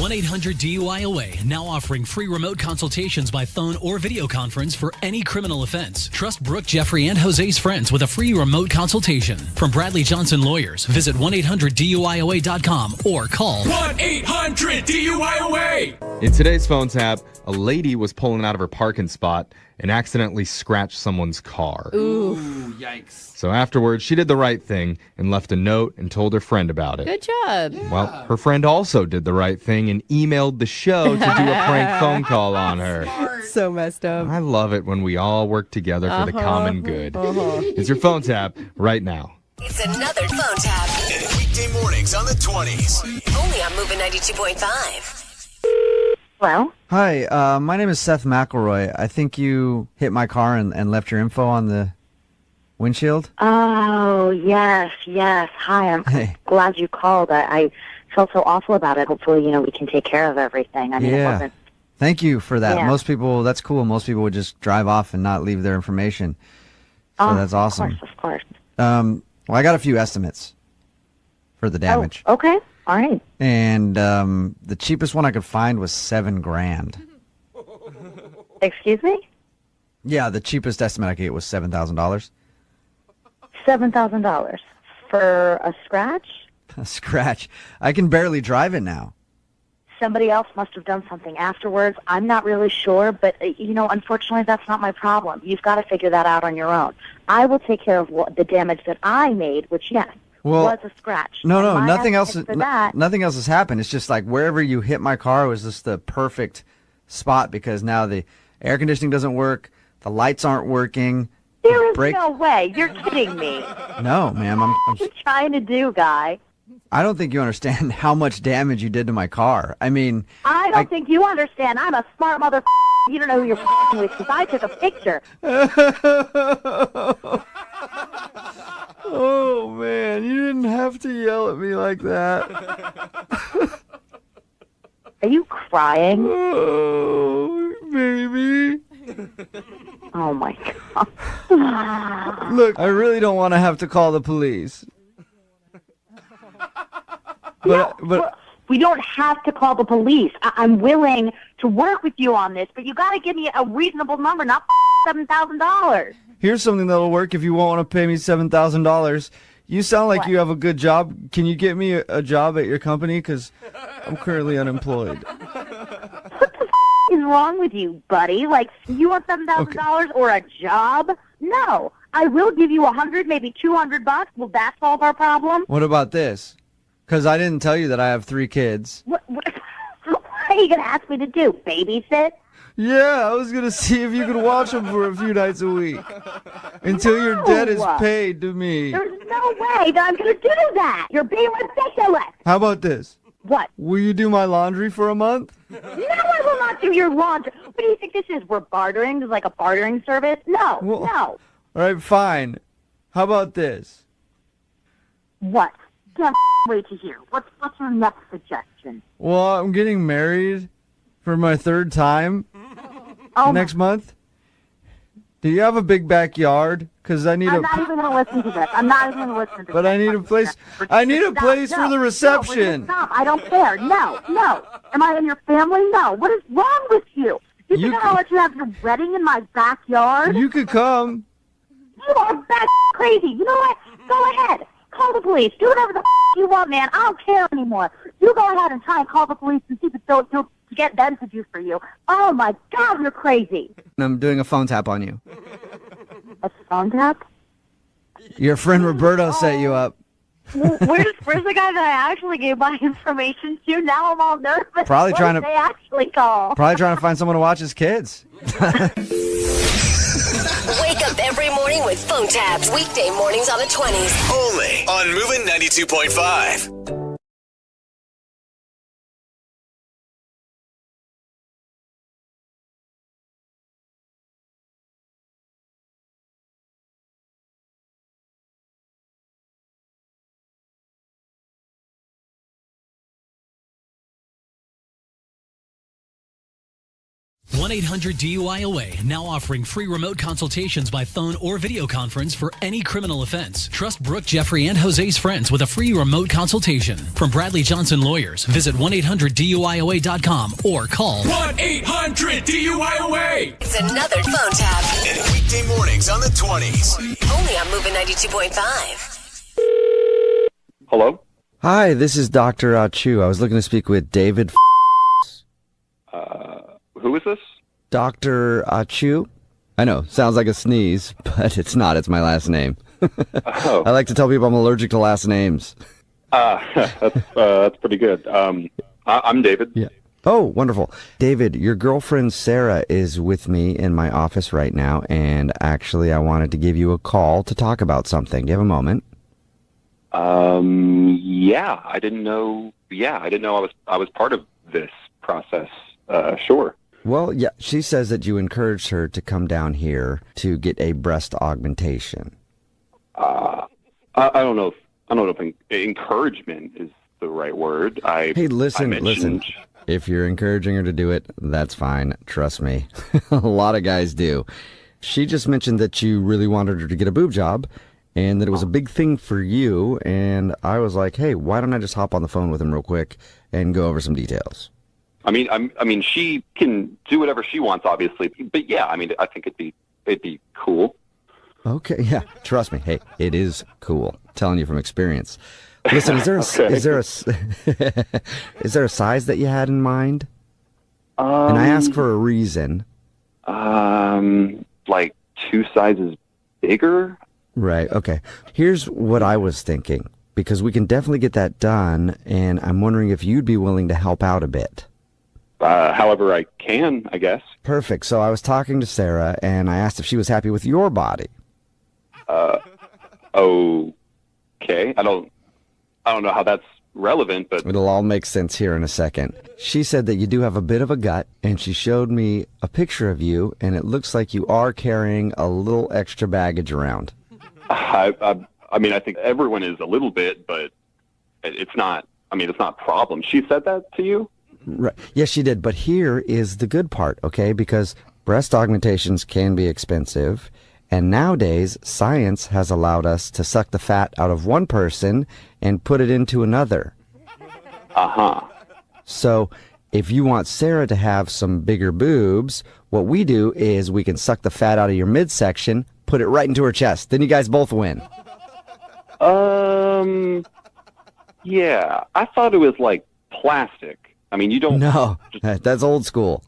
1-800-DUI-AWAY, now offering free remote consultations by phone or video conference for any criminal offense. Trust Brooke, Jeffrey, and Jose's friends with a free remote consultation. From Bradley Johnson Lawyers, visit 1-800-DUI-AWAY.com or call 1-800-DUI-AWAY. In today's phone tap, a lady was pulling out of her parking spot and accidentally scratched someone's car. Ooh, yikes. So afterwards, she did the right thing and left a note and told her friend about it. good job. Well, her friend also did the right thing and emailed the show to do a prank phone call on her. So messed up. I love it when we all work together for the common good. It's your phone tap right now. It's another phone tap. Weekday mornings on the 20s. Only on Moving 92.5. Hello? Hi, my name is Seth McElroy. I think you hit my car and left your info on the windshield. Oh, yes. Hi, I'm Hey. glad you called. I felt so awful about it. Hopefully, we can take care of everything. I mean, it wasn't. Thank you for that. Yeah. Most people, that's cool. Most people would just drive off and not leave their information. So that's awesome. Of course. Well, I got a few estimates for the damage. Oh, okay. All right. And the cheapest one I could find was $7,000. Excuse me? Yeah, the cheapest estimate I could get was $7,000. $7,000 for a scratch? A scratch. I can barely drive it now. Somebody else must have done something afterwards. I'm not really sure, but, unfortunately, that's not my problem. You've got to figure that out on your own. I will take care of the damage that I made, which, yes, was a scratch. No, And my nothing else. estimate for that, Nothing else has happened. It's just like wherever you hit my car was just the perfect spot because now the air conditioning doesn't work, the lights aren't working. there is no way. You're kidding me. No, ma'am. What are you trying to do, guy? I don't think you understand how much damage you did to my car. I mean, I don't think you understand. I'm a smart mother. You don't know who you're with because I took a picture. Oh man, you didn't have to yell at me like that. Are you crying? Oh, baby. Oh my god. Look, I really don't want to have to call the police. But we don't have to call the police. I'm willing to work with you on this, but you got to give me a reasonable number, not $7,000. here's something that'll work if you won't want to pay me $7,000. You sound like you have a good job. Can you get me a job at your company? Because I'm currently unemployed. What the is wrong with you, buddy? Like, you want $7,000 or a job? No. I will give you 100, maybe $200. Will that solve our problem? What about this? Because I didn't tell you that I have 3 kids. What are you going to ask me to do? Babysit? Yeah, I was going to see if you could watch them for a few nights a week. Until your debt is paid to me. There's no way that I'm going to do that. You're being ridiculous. How about this? What? Will you do my laundry for a month? No, I will not do your laundry. What do you think this is? We're bartering? This is like a bartering service? No, no. All right, fine. How about this? What? Can't wait to hear. What's your next suggestion? Well, I'm getting married for my 3rd time next month. Do you have a big backyard? Because I need I'm not even going to listen to this. I'm not even going to listen to this. But I need a place. I need a place for the reception. No, stop. I don't care. No. Am I in your family? No. What is wrong with you? You think I'm going to let you have your wedding in my backyard? You could come. You are that crazy. You know what? Go ahead. Call the police. Do whatever the you want, man. I don't care anymore. You go ahead and try and call the police and see if they'll get them to do for you. Oh, my God, you're crazy. I'm doing a phone tap on you. A phone tap? Your friend Roberto set you up. Where's the guy that I actually gave my information to? Now I'm all nervous. Probably What trying did to- they actually call? Probably trying to find someone to watch his kids. Wake up every morning with phone taps. Weekday mornings on the 20s. Only on Moving 92.5. 1-800-DUI-AWAY, now offering free remote consultations by phone or video conference for any criminal offense. Trust Brooke, Jeffrey, and Jose's friends with a free remote consultation. From Bradley Johnson Lawyers, visit 1-800-DUI-AWAY.com or call 1-800-DUI-AWAY. It's another phone tap. And weekday mornings on the 20s. Only on Moving 92.5. Hello? Hi, this is Dr. Achu. I was looking to speak with David. Who is this? Dr. Achu? I know, sounds like a sneeze, but it's not. It's my last name. Oh. I like to tell people I'm allergic to last names. That's pretty good. I'm David. Yeah. Oh, wonderful. David, your girlfriend Sarah is with me in my office right now, and actually I wanted to give you a call to talk about something. Do you have a moment? Yeah, I didn't know I was part of this process. Sure. Well, yeah, she says that you encouraged her to come down here to get a breast augmentation. I don't know if encouragement is the right word. Hey, listen. If you're encouraging her to do it, that's fine. Trust me. A lot of guys do. She just mentioned that you really wanted her to get a boob job and that it was a big thing for you. And I was like, hey, why don't I just hop on the phone with him real quick and go over some details? I mean, she can do whatever she wants, obviously. But yeah, I mean, I think it'd be cool. Okay, yeah. Trust me. Hey, it is cool. I'm telling you from experience. Listen, is there a is there a size that you had in mind? And I ask for a reason. Like 2 sizes bigger. Right. Okay. Here's what I was thinking, because we can definitely get that done, and I'm wondering if you'd be willing to help out a bit. However I can, I guess. Perfect. So I was talking to Sarah, and I asked if she was happy with your body. Okay. I don't know how that's relevant, but It'll all make sense here in a second. She said that you do have a bit of a gut, and she showed me a picture of you, and it looks like you are carrying a little extra baggage around. I mean, I think everyone is a little bit, but it's not a problem. She said that to you? Right. Yes, she did. But here is the good part, okay? Because breast augmentations can be expensive. And nowadays, science has allowed us to suck the fat out of one person and put it into another. Uh-huh. So if you want Sarah to have some bigger boobs, what we do is we can suck the fat out of your midsection, put it right into her chest. Then you guys both win. Yeah. I thought it was like plastic. I mean, you don't... No, that's old school.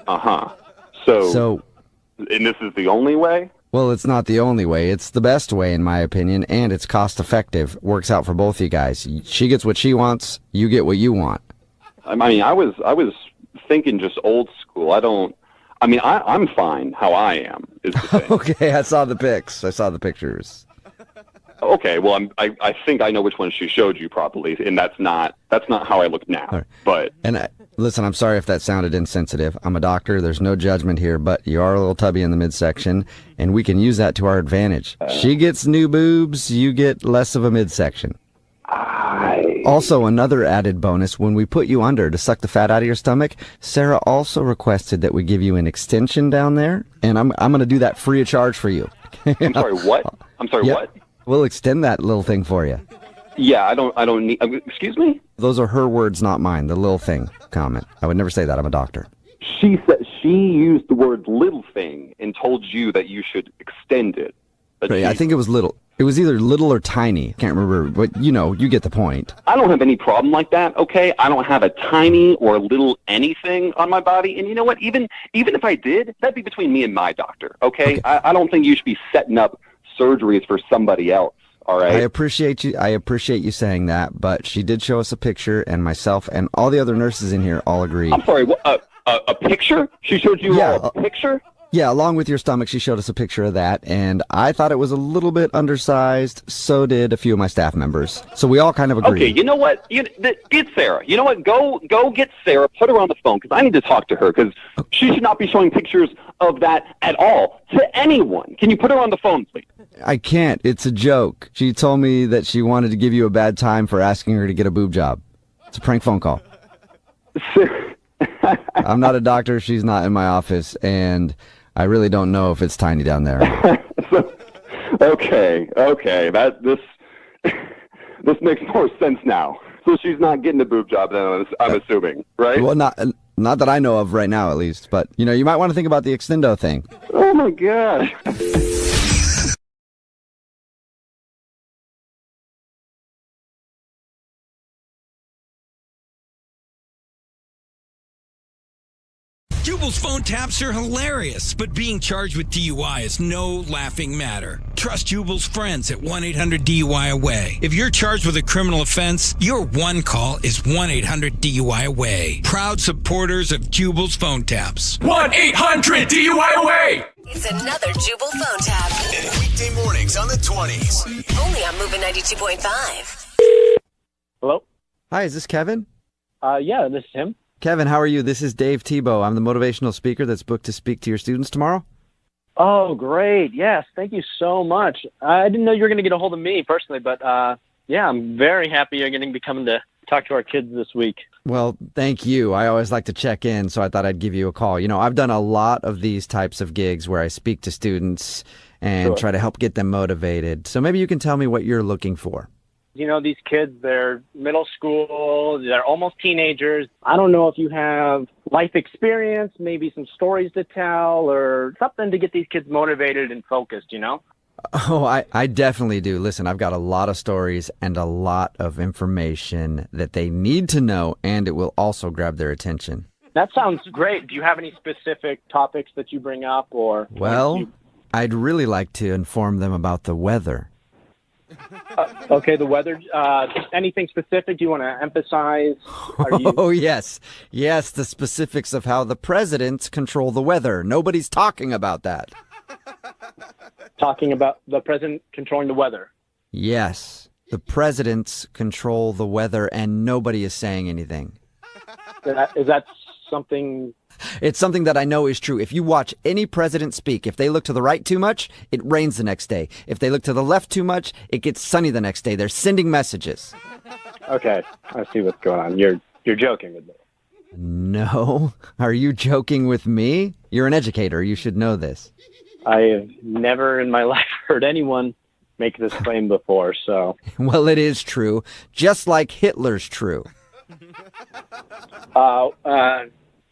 Uh-huh. So, and this is the only way? Well, it's not the only way. It's the best way, in my opinion, and it's cost-effective. Works out for both you guys. She gets what she wants, you get what you want. I mean, I was thinking just old school. I'm fine how I am, is the thing. Okay, I saw the pics. I saw the pictures. Okay, well, I think I know which one she showed you probably, and that's not how I look now. Right. But listen, I'm sorry if that sounded insensitive. I'm a doctor. There's no judgment here, but you are a little tubby in the midsection, and we can use that to our advantage. She gets new boobs, you get less of a midsection. Also, another added bonus, when we put you under to suck the fat out of your stomach, Sarah also requested that we give you an extension down there, and I'm going to do that free of charge for you. I'm sorry, what? I'm sorry, Yep. what? We'll extend that little thing for you. Yeah, I don't need... excuse me? Those are her words, not mine. The little thing comment. I would never say that. I'm a doctor. She said she used the word little thing and told you that you should extend it. But Right, I think it was little. It was either little or tiny. Can't remember, but you get the point. I don't have any problem like that, okay? I don't have a tiny or little anything on my body. And you know what? Even if I did, that'd be between me and my doctor, okay? I don't think you should be setting up surgeries for somebody else, all right? I appreciate you saying that, but she did show us a picture, and myself and all the other nurses in here all agreed. I'm sorry, a picture? She showed you all a picture? Yeah, along with your stomach, she showed us a picture of that, and I thought it was a little bit undersized. So did a few of my staff members. So we all kind of agreed. Okay, you know what? Get Sarah. You know what? Go get Sarah. Put her on the phone, because I need to talk to her, because she should not be showing pictures of that at all to anyone. Can you put her on the phone, please? I can't. It's a joke. She told me that she wanted to give you a bad time for asking her to get a boob job. It's a prank phone call. I I'm not a doctor. She's not in my office, and I really don't know if it's tiny down there. Okay. This makes more sense now. So she's not getting a boob job then, I'm assuming, right? Well, not that I know of right now, at least. But, you might want to think about the extendo thing. Oh, my God. Jubal's phone taps are hilarious, but being charged with DUI is no laughing matter. Trust Jubal's friends at 1-800-DUI-AWAY. If you're charged with a criminal offense, your one call is 1-800-DUI-AWAY. Proud supporters of Jubal's phone taps. 1-800-DUI-AWAY. It's another Jubal phone tap. Weekday mornings on the 20s. Only on Moving 92.5. Hello? Hi, is this Kevin? Yeah, this is him. Kevin, how are you? This is Dave Tebow. I'm the motivational speaker that's booked to speak to your students tomorrow. Oh, great. Yes, thank you so much. I didn't know you were going to get a hold of me personally, but yeah, I'm very happy you're going to be coming to talk to our kids this week. Well, thank you. I always like to check in, so I thought I'd give you a call. I've done a lot of these types of gigs where I speak to students and try to help get them motivated. So maybe you can tell me what you're looking for. These kids, they're middle school, they're almost teenagers. I don't know if you have life experience, maybe some stories to tell or something to get these kids motivated and focused, Oh, I definitely do. Listen, I've got a lot of stories and a lot of information that they need to know, and it will also grab their attention. That sounds great. Do you have any specific topics that you bring up or? Well, I'd really like to inform them about the weather. Okay, the weather. Anything specific you want to emphasize? Oh, yes. Yes, the specifics of how the presidents control the weather. Nobody's talking about that. Talking about the president controlling the weather? Yes, the presidents control the weather and nobody is saying anything. Is that something? It's something that I know is true. If you watch any president speak, if they look to the right too much, it rains the next day. If they look to the left too much, it gets sunny the next day. They're sending messages. Okay, I see what's going on. You're joking with me. No. Are you joking with me? You're an educator. You should know this. I have never in my life heard anyone make this claim before, so. Well, it is true. Just like Hitler's true.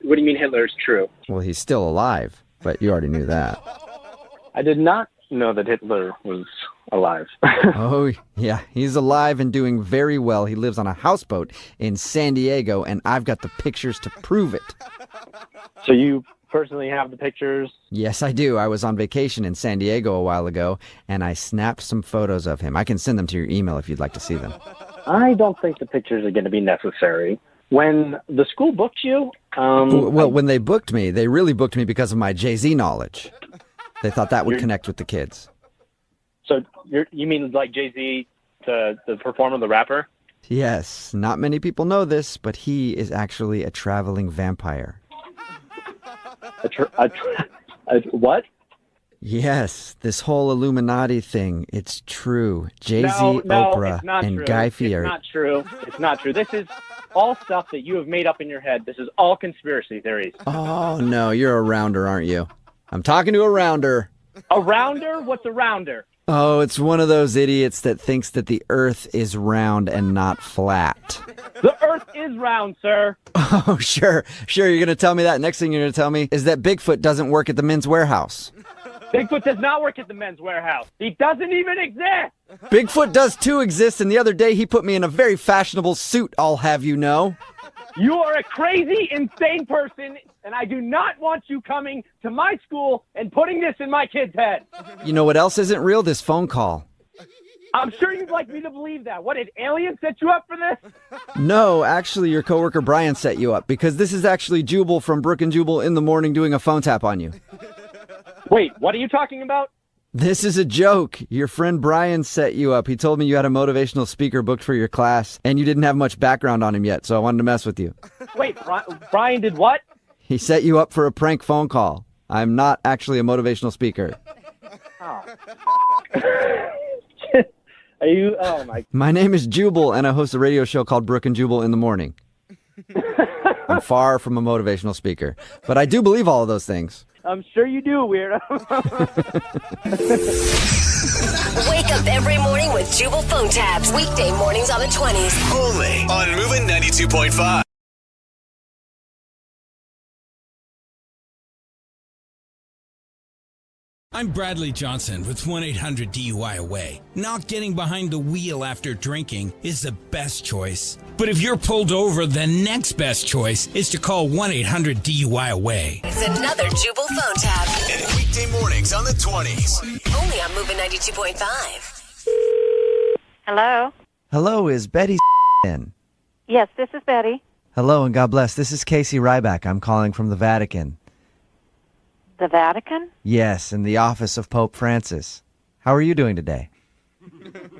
What do you mean Hitler's true? Well, he's still alive, but you already knew that. I did not know that Hitler was alive. Oh, yeah, he's alive and doing very well. He lives on a houseboat in San Diego, and I've got the pictures to prove it. So you personally have the pictures? Yes, I do. I was on vacation in San Diego a while ago, and I snapped some photos of him. I can send them to your email if you'd like to see them. I don't think the pictures are going to be necessary. When the school booked you... when they booked me, they really booked me because of my Jay-Z knowledge. They thought that would connect with the kids. So you mean like Jay-Z, the performer, the rapper? Yes. Not many people know this, but he is actually a traveling vampire. What? Yes, this whole Illuminati thing, it's true. Jay-Z, No, Oprah, it's not and true. Guy Fieri. It's not true. It's not true. This is all stuff that you have made up in your head. This is all conspiracy theories. Oh, no, you're a rounder, aren't you? I'm talking to a rounder. A rounder? What's a rounder? Oh, it's one of those idiots that thinks that the earth is round and not flat. The earth is round, sir. Oh, sure. You're going to tell me that. Next thing you're going to tell me is that Bigfoot doesn't work at the Men's Warehouse. Bigfoot does not work at the Men's Warehouse. He doesn't even exist. Bigfoot does too exist, and the other day he put me in a very fashionable suit, I'll have you know. You are a crazy, insane person, and I do not want you coming to my school and putting this in my kid's head. You know what else isn't real? This phone call. I'm sure you'd like me to believe that. What, did aliens set you up for this? No, actually, your coworker Brian set you up, because this is actually Jubal from Brooke and Jubal in the morning doing a phone tap on you. Wait, what are you talking about? This is a joke. Your friend Brian set you up. He told me you had a motivational speaker booked for your class, and you didn't have much background on him yet, so I wanted to mess with you. Wait, Brian did what? He set you up for a prank phone call. I'm not actually a motivational speaker. Oh. Are you? Oh, my. My name is Jubal, and I host a radio show called Brooke and Jubal in the morning. I'm far from a motivational speaker. But I do believe all of those things. I'm sure you do, weirdo. Wake up every morning with Jubal phone tabs. Weekday mornings on the 20s. Only on Moving 92.5. I'm Bradley Johnson with 1-800-DUI-AWAY. Not getting behind the wheel after drinking is the best choice. But if you're pulled over, the next best choice is to call 1-800-DUI-AWAY. It's another Jubal phone tab. Weekday mornings on the 20s. Only on Moving 92.5. Hello? Hello, is Betty in? Yes, this is Betty. Hello, and God bless. This is Casey Ryback. I'm calling from the Vatican. The Vatican? Yes, in the office of Pope Francis. How are you doing today?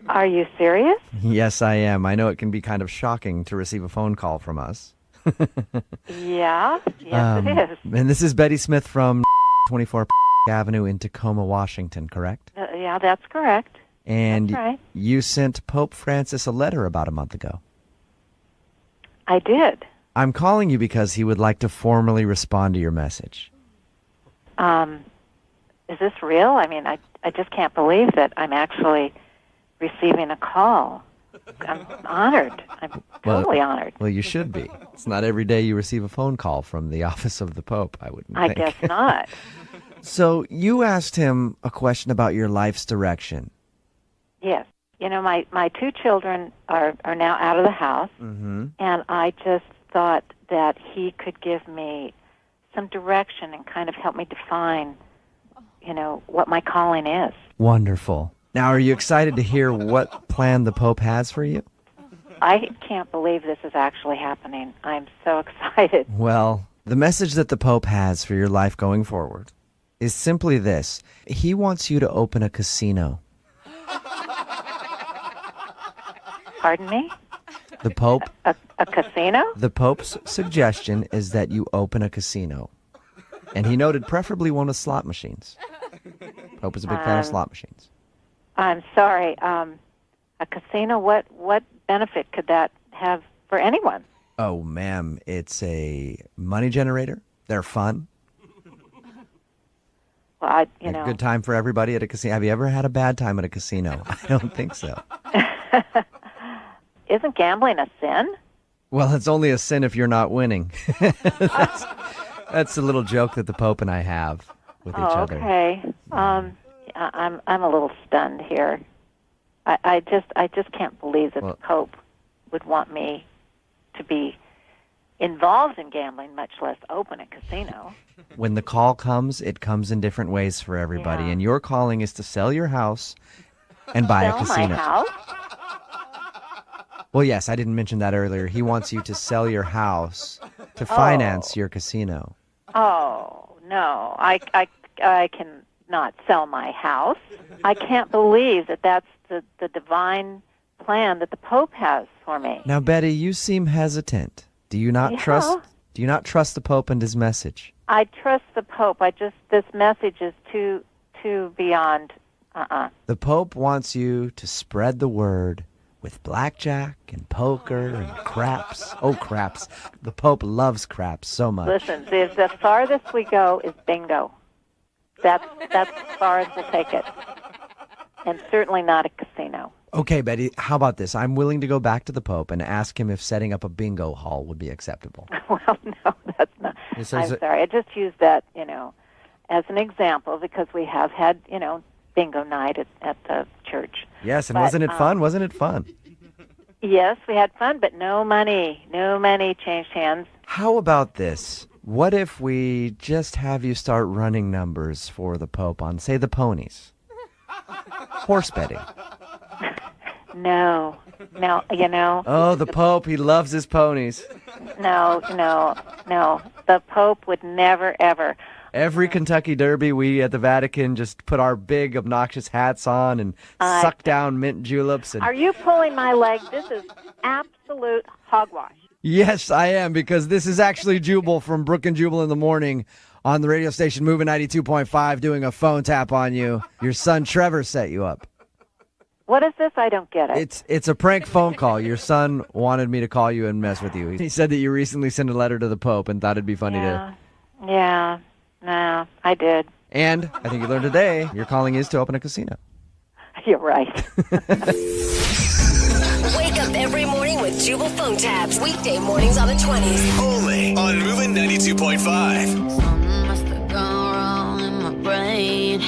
Are you serious? Yes, I am. I know it can be kind of shocking to receive a phone call from us. Yeah, yes it is. And this is Betty Smith from 24 Avenue in Tacoma, Washington, correct? Yeah, that's correct. And That's right. you sent Pope Francis a letter about a month ago. I did. I'm calling you because he would like to formally respond to your message. Is this real? I mean, I just can't believe that I'm actually receiving a call. I'm honored. I'm totally honored. Well, you should be. It's not every day you receive a phone call from the office of the Pope, I wouldn't think. I guess not. So you asked him a question about your life's direction. Yes. You know, my two children are now out of the house, and I just thought that he could give me some direction and kind of help me define, you know, what my calling is. Wonderful. Now, are you excited to hear what plan the Pope has for you? I can't believe this is actually happening. I'm so excited. Well, the message that the Pope has for your life going forward is simply this. He wants you to open a casino. Pardon me? The Pope... A casino? The Pope's suggestion is that you open a casino. And he noted preferably one with slot machines. Pope is a big fan of slot machines. I'm sorry. A casino, what benefit could that have for anyone? Oh, ma'am, it's a money generator. They're fun. Well, A good time for everybody at a casino. Have you ever had a bad time at a casino? I don't think so. Isn't gambling a sin? Well, it's only a sin if you're not winning. That's a little joke that the Pope and I have with each other. Okay. I'm a little stunned here. I just can't believe that the Pope would want me to be involved in gambling, much less open a casino. When the call comes, it comes in different ways for everybody. Yeah. And your calling is to sell your house and buy a casino. Sell my house? Well, yes, I didn't mention that earlier. He wants you to sell your house to finance your casino. Oh, no. I can not sell my house. I can't believe that that's the divine plan that the Pope has for me. Now, Betty, you seem hesitant. Do you not trust the Pope and his message? I trust the Pope. This message is too beyond. The Pope wants you to spread the word with blackjack and poker and craps. Oh, craps. The Pope loves craps so much. Listen, the farthest we go is bingo. That's as far as we'll take it. And certainly not a casino. Okay, Betty, how about this? I'm willing to go back to the Pope and ask him if setting up a bingo hall would be acceptable. Well, no, that's not. I'm sorry. I just used that, as an example because we have had, bingo night at the church. Yes, and wasn't it fun? Wasn't it fun? Yes, we had fun, but no money changed hands. How about this? What if we just have you start running numbers for the Pope on, say, the ponies? Horse betting. No, Oh, the Pope, he loves his ponies. No. The Pope would never, ever. Every Kentucky Derby, we at the Vatican just put our big, obnoxious hats on and suck down mint juleps. Are you pulling my leg? This is absolute hogwash. Yes, I am, because this is actually Jubal from Brooke and Jubal in the morning on the radio station Moving 92.5 doing a phone tap on you. Your son Trevor set you up. What is this? I don't get it. It's a prank phone call. Your son wanted me to call you and mess with you. He said that you recently sent a letter to the Pope and thought it'd be funny to. Yeah. No, I did. And I think you learned today your calling is to open a casino. You're right. Wake up every morning with Jubal phone tabs. Weekday mornings on the 20s. Only on Moving 92.5. Something must have gone wrong in my brain.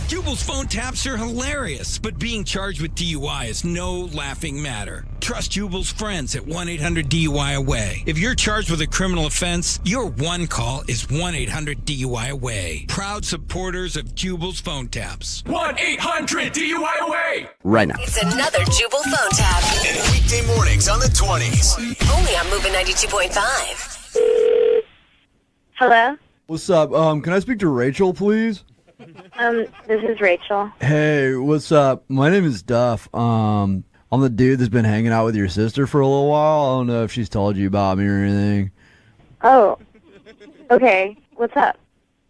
Jubal's phone taps are hilarious, but being charged with DUI is no laughing matter. Trust Jubal's friends at 1-800-DUI-AWAY. If you're charged with a criminal offense, your one call is 1-800-DUI-AWAY. Proud supporters of Jubal's phone taps. 1-800-DUI-AWAY. Right now. It's another Jubal phone tap. And weekday mornings on the 20s. Only on Moving 92.5. Hello? What's up? Can I speak to Rachel, please? This is Rachel. Hey, what's up? My name is Duff. I'm the dude that's been hanging out with your sister for a little while. I don't know if she's told you about me or anything. Oh, okay. What's up?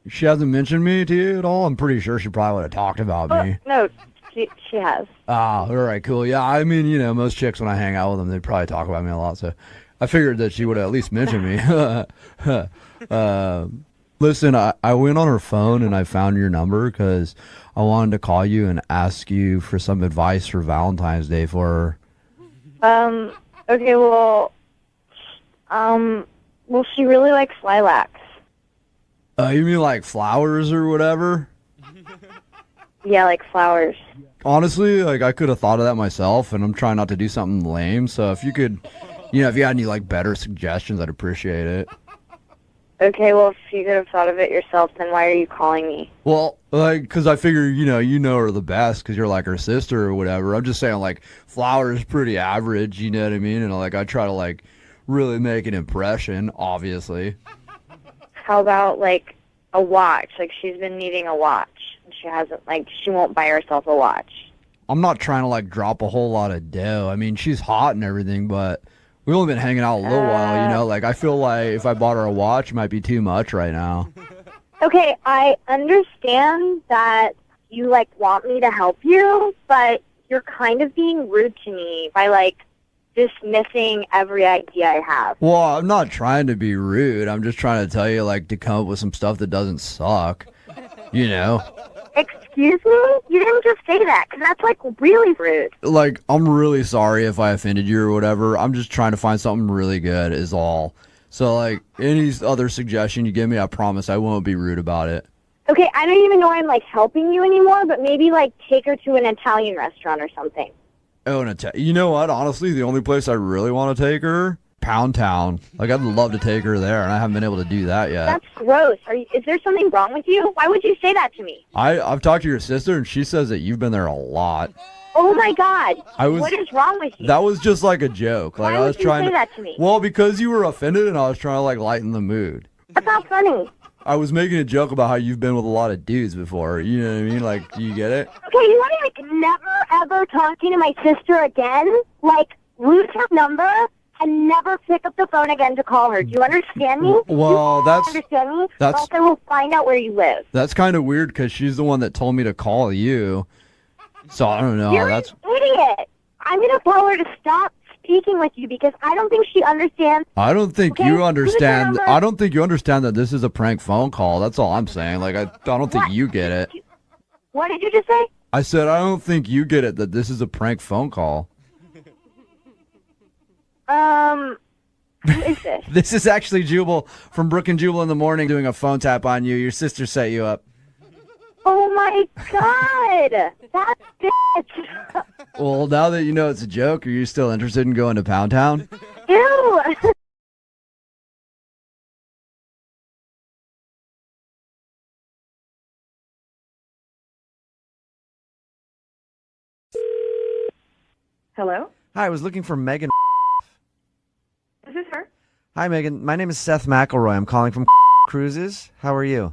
She hasn't mentioned me to you at all? I'm pretty sure she probably would have talked about me. No, she has. Ah, all right, cool. Yeah, I mean, most chicks, when I hang out with them, they probably talk about me a lot, so I figured that she would at least mention me. Listen, I went on her phone and I found your number because I wanted to call you and ask you for some advice for Valentine's Day for her. Okay, well, she really likes lilacs. You mean like flowers or whatever? Yeah, like flowers. Honestly, like I could have thought of that myself, and I'm trying not to do something lame. So if you could, if you had any like better suggestions, I'd appreciate it. Okay, well, if you could have thought of it yourself, then why are you calling me? Well, like, because I figure, you know her the best because you're like her sister or whatever. I'm just saying, like, flower is pretty average, you know what I mean? And, like, I try to, like, really make an impression, obviously. How about, like, a watch? Like, she's been needing a watch. She hasn't, like, she won't buy herself a watch. I'm not trying to, like, drop a whole lot of dough. I mean, she's hot and everything, but we've only been hanging out a little while, Like, I feel like if I bought her a watch, it might be too much right now. Okay, I understand that you, like, want me to help you, but you're kind of being rude to me by, like, dismissing every idea I have. Well, I'm not trying to be rude. I'm just trying to tell you, like, to come up with some stuff that doesn't suck, Excuse me? You didn't just say that, because that's, like, really rude. Like, I'm really sorry if I offended you or whatever. I'm just trying to find something really good is all. So, like, any other suggestion you give me, I promise I won't be rude about it. Okay, I don't even know I'm, like, helping you anymore, but maybe, like, take her to an Italian restaurant or something. Oh, you know what? Honestly, the only place I really want to take her, Pound Town. Like, I'd love to take her there, and I haven't been able to do that yet. That's gross. Is there something wrong with you? Why would you say that to me? I've talked to your sister, and she says that you've been there a lot. Oh, my God. What is wrong with you? That was just like a joke. Like, Why would you say that to me? Well, because you were offended, and I was trying to, like, lighten the mood. That's not funny. I was making a joke about how you've been with a lot of dudes before. You know what I mean? Like, do you get it? Okay, you want to, like, never, ever talking to my sister again? Like, lose her number and never pick up the phone again to call her. Do you understand me? Well, understand me? Or else I will find out where you live. That's kind of weird because she's the one that told me to call you. So, I don't know. You're an idiot. I'm going to tell her to stop speaking with you because I don't think she understands. I don't think you understand. I don't think you understand that this is a prank phone call. That's all I'm saying. Like, I don't think you get it. What did you just say? I said I don't think you get it that this is a prank phone call. Who is this? This is actually Jubal from Brooke and Jubal in the morning doing a phone tap on you. Your sister set you up. Oh my God! That bitch! Well, now that you know it's a joke, are you still interested in going to Pound Town? Ew! Hello? Hi, I was looking for Megan. Is this her? Hi, Megan. My name is Seth McElroy. I'm calling from Cruises. How are you?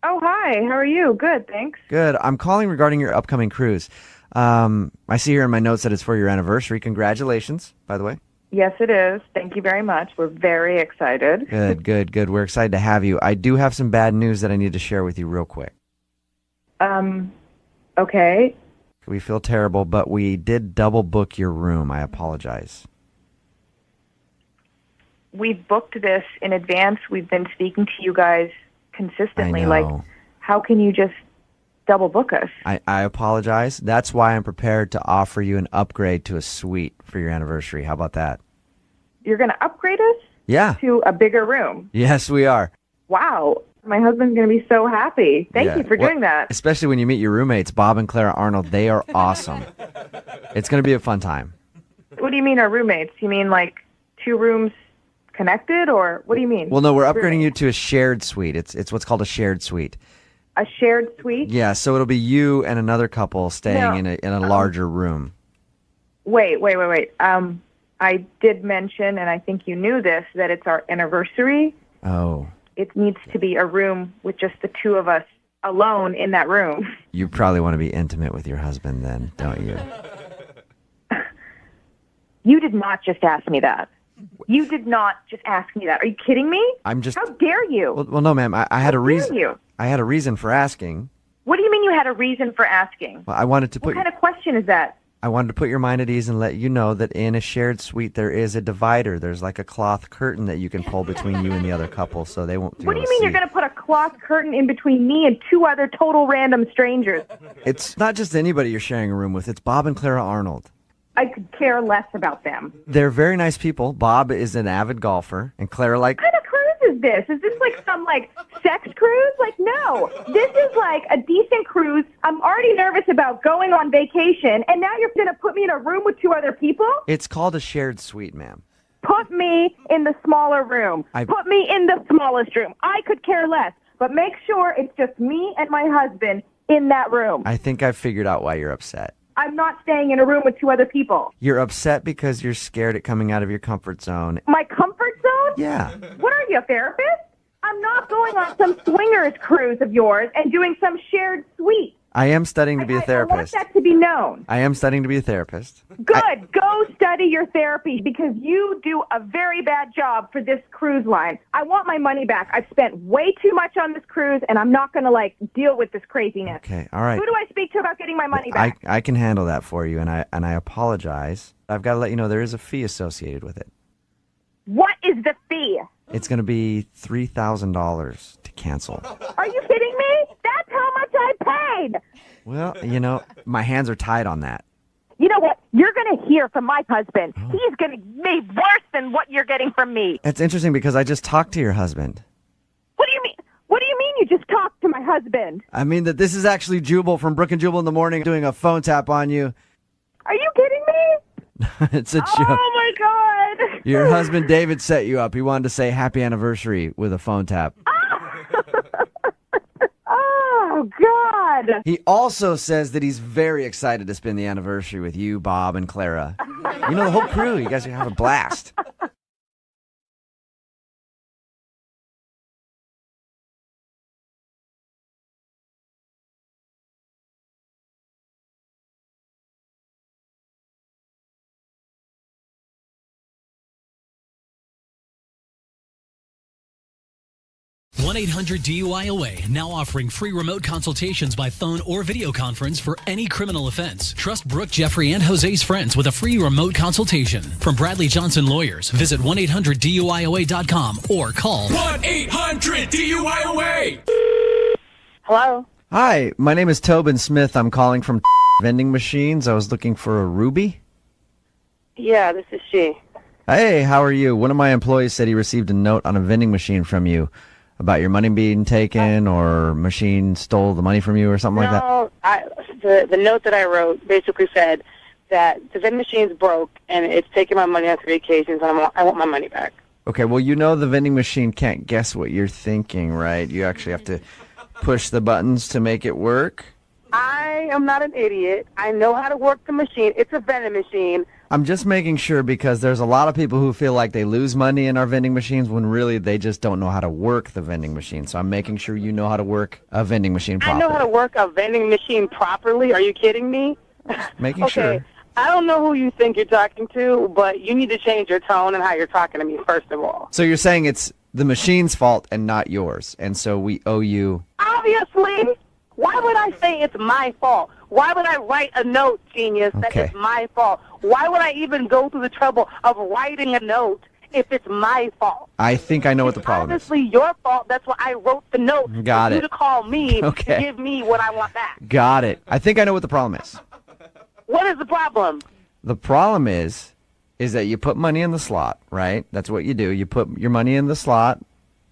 Oh, hi. Hi, how are you? Good, thanks. Good. I'm calling regarding your upcoming cruise. I see here in my notes that it's for your anniversary. Congratulations, by the way. Yes, it is. Thank you very much. We're very excited. Good. We're excited to have you. I do have some bad news that I need to share with you real quick. Okay. We feel terrible, but we did double book your room. I apologize. We've booked this in advance. We've been speaking to you guys consistently. I know. Like, how can you just double book us? I apologize. That's why I'm prepared to offer you an upgrade to a suite for your anniversary. How about that? You're going to upgrade us? Yeah. To a bigger room? Yes, we are. Wow. My husband's going to be so happy. Thank you for doing that. Especially when you meet your roommates, Bob and Clara Arnold. They are awesome. It's going to be a fun time. What do you mean our roommates? You mean like 2 rooms connected, or what do you mean? Well, no, we're upgrading you to a shared suite. It's what's called a shared suite. A shared suite? Yeah, so it'll be you and another couple staying in a larger room. Wait. I did mention, and I think you knew this, that it's our anniversary. Oh. It needs to be a room with just the 2 of us alone in that room. You probably want to be intimate with your husband then, don't you? You did not just ask me that. You did not just ask me that. Are you kidding me? I'm just... How dare you? Well, no, ma'am. I had a reason. How dare you? I had a reason for asking. What do you mean you had a reason for asking? Well, I wanted to put... What kind of question is that? I wanted to put your mind at ease and let you know that in a shared suite there is a divider. There's like a cloth curtain that you can pull between you and the other couple, so they won't. What do you mean you're going to put a cloth curtain in between me and 2 other total random strangers? It's not just anybody you're sharing a room with. It's Bob and Clara Arnold. I could care less about them. They're very nice people. Bob is an avid golfer, and Clara What kind of cruise is this? Is this like some sex cruise? No. This is like a decent cruise. I'm already nervous about going on vacation, and now you're going to put me in a room with 2 other people? It's called a shared suite, ma'am. Put me in the smaller room. Put me in the smallest room. I could care less, but make sure it's just me and my husband in that room. I think I've figured out why you're upset. I'm not staying in a room with 2 other people. You're upset because you're scared at coming out of your comfort zone. My comfort zone? Yeah. What are you, a therapist? I'm not going on some swingers cruise of yours and doing some shared suite. I am studying to be a therapist. I want that to be known. I am studying to be a therapist. Good. Go study your therapy because you do a very bad job for this cruise line. I want my money back. I've spent way too much on this cruise, and I'm not going to deal with this craziness. Okay, all right. Who do I speak to about getting my money back? I can handle that for you, and I apologize. I've got to let you know there is a fee associated with it. What is the fee? It's going to be $3,000 to cancel. Are you kidding me? That's how much I paid. Well, my hands are tied on that. You know what? You're going to hear from my husband. He's going to be worse than what you're getting from me. It's interesting because I just talked to your husband. What do you mean? What do you mean you just talked to my husband? I mean that this is actually Jubal from Brooke and Jubal in the Morning doing a phone tap on you. Are you kidding me? It's a joke. Oh, my God. Your husband David set you up. He wanted to say happy anniversary with a phone tap. Oh, God. He also says that he's very excited to spend the anniversary with you, Bob, and Clara. The whole crew. You guys are going to have a blast. one 1-800-DUI-AWAY, now offering free remote consultations by phone or video conference for any criminal offense. Trust Brooke, Jeffrey, and Jose's friends with a free remote consultation. From Bradley Johnson Lawyers, visit 1-800-DUI-AWAY.com or call 1-800-DUI-AWAY. Hello? Hi, my name is Tobin Smith. I'm calling from vending machines. I was looking for a Ruby. Yeah, this is she. Hey, how are you? One of my employees said he received a note on a vending machine from you about your money being taken or machine stole the money from you or something like that. No, the note that I wrote basically said that the vending machine's broke and it's taking my money on vacations and I want my money back. Okay, well, the vending machine can't guess what you're thinking, right? You actually have to push the buttons to make it work. I am not an idiot. I know how to work the machine. It's a vending machine. I'm just making sure because there's a lot of people who feel like they lose money in our vending machines when really they just don't know how to work the vending machine. So I'm making sure you know how to work a vending machine properly. I know how to work a vending machine properly. Are you kidding me? Making Okay. sure. I don't know who you think you're talking to, but you need to change your tone and how you're talking to me, first of all. So you're saying it's the machine's fault and not yours, and so we owe you. Obviously. Why would I say it's my fault? Why would I write a note, genius, that Okay. it's my fault? Why would I even go through the trouble of writing a note if it's my fault? I think I know what the problem is. Obviously your fault. That's why I wrote the note Got for you it. to call me Okay. to give me what I want back. Got it. I think I know what the problem is. What is the problem? The problem is that you put money in the slot, right? That's what you do. You put your money in the slot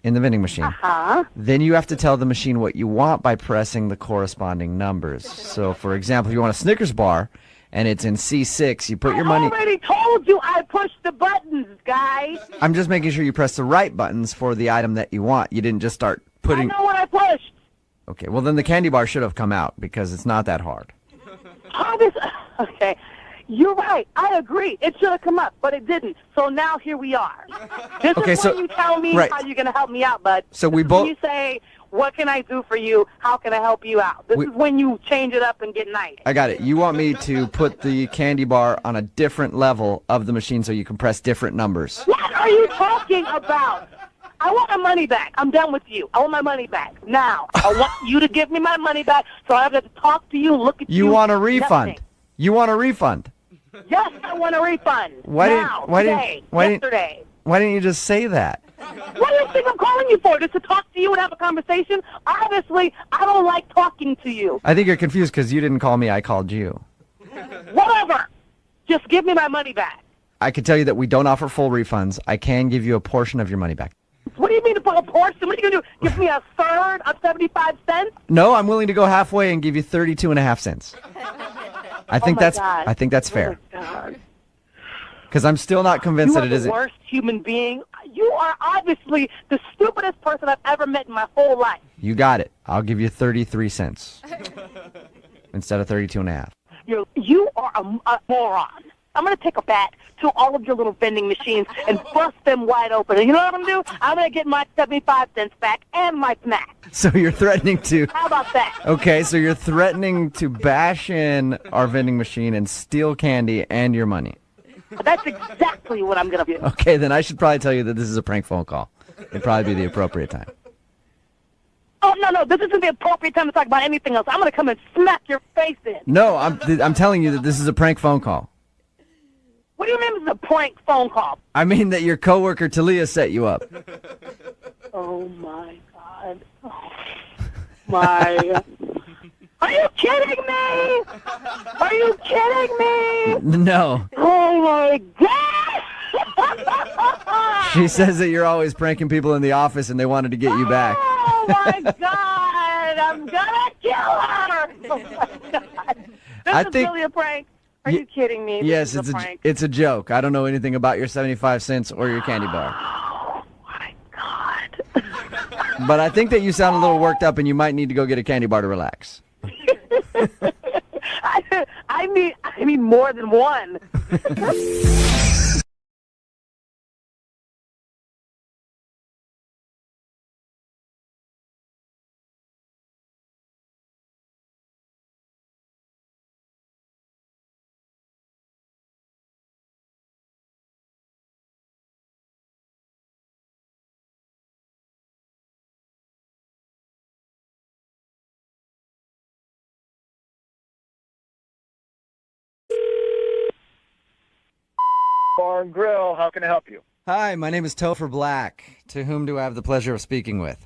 in the vending machine. Uh-huh. Then you have to tell the machine what you want by pressing the corresponding numbers. So, for example, if you want a Snickers bar and it's in C6, you put your money. I already told you I pushed the buttons, guys. I'm just making sure you press the right buttons for the item that you want. You didn't just start putting. I know what I pushed. Okay, well, then the candy bar should have come out because it's not that hard. Okay. You're right. I agree. It should have come up, but it didn't. So now here we are. This Okay, is so- when you tell me right. how you're going to help me out, bud. So we This is both- when you say, what can I do for you? How can I help you out? This We- is when you change it up and get nice. I got it. You want me to put the candy bar on a different level of the machine so you can press different numbers. What are you talking about? I want my money back. I'm done with you. I want my money back. Now, I want you to give me my money back so I have to talk to you, look at you. You want a refund? Nothing. You want a refund? Yes, I want a refund. Why now, today, yesterday. Why didn't you just say that? What do you think I'm calling you for? Just to talk to you and have a conversation? Obviously, I don't like talking to you. I think you're confused because you didn't call me. I called you. Whatever. Just give me my money back. I can tell you that we don't offer full refunds. I can give you a portion of your money back. What do you mean to put a portion? What are you going to do? Give me a third of 75 cents? No, I'm willing to go halfway and give you 32.5 cents. I think my that's God. I think that's fair. Oh, my God. Because I'm still not convinced You that are it the isn't. worst human being. You are obviously the stupidest person I've ever met in my whole life. You got it. I'll give you 33 cents instead of 32.5. You are a moron. I'm going to take a bat to all of your little vending machines and bust them wide open. And you know what I'm going to do? I'm going to get my 75 cents back and my snack. So you're threatening to. How about that? Okay, so you're threatening to bash in our vending machine and steal candy and your money. That's exactly what I'm going to do. Okay, then I should probably tell you that this is a prank phone call. It'd probably be the appropriate time. Oh, no, this isn't the appropriate time to talk about anything else. I'm going to come and smack your face in. No, I'm telling you that this is a prank phone call. What do you mean it's a prank phone call? I mean that your coworker Talia set you up. Oh, my God. Oh, my. Are you kidding me? Are you kidding me? No. Oh, my God. She says that you're always pranking people in the office and they wanted to get you back. Oh, my God. I'm going to kill her. Oh, my God. This is really a prank. Are you kidding me? Yes, This is it's a prank. it's a joke. I don't know anything about your 75 cents or your candy bar. Oh, my God. But I think that you sound a little worked up and you might need to go get a candy bar to relax. I need more than one. Bar and Grill, how can I help you? Hi, my name is Topher Black. To whom do I have the pleasure of speaking with?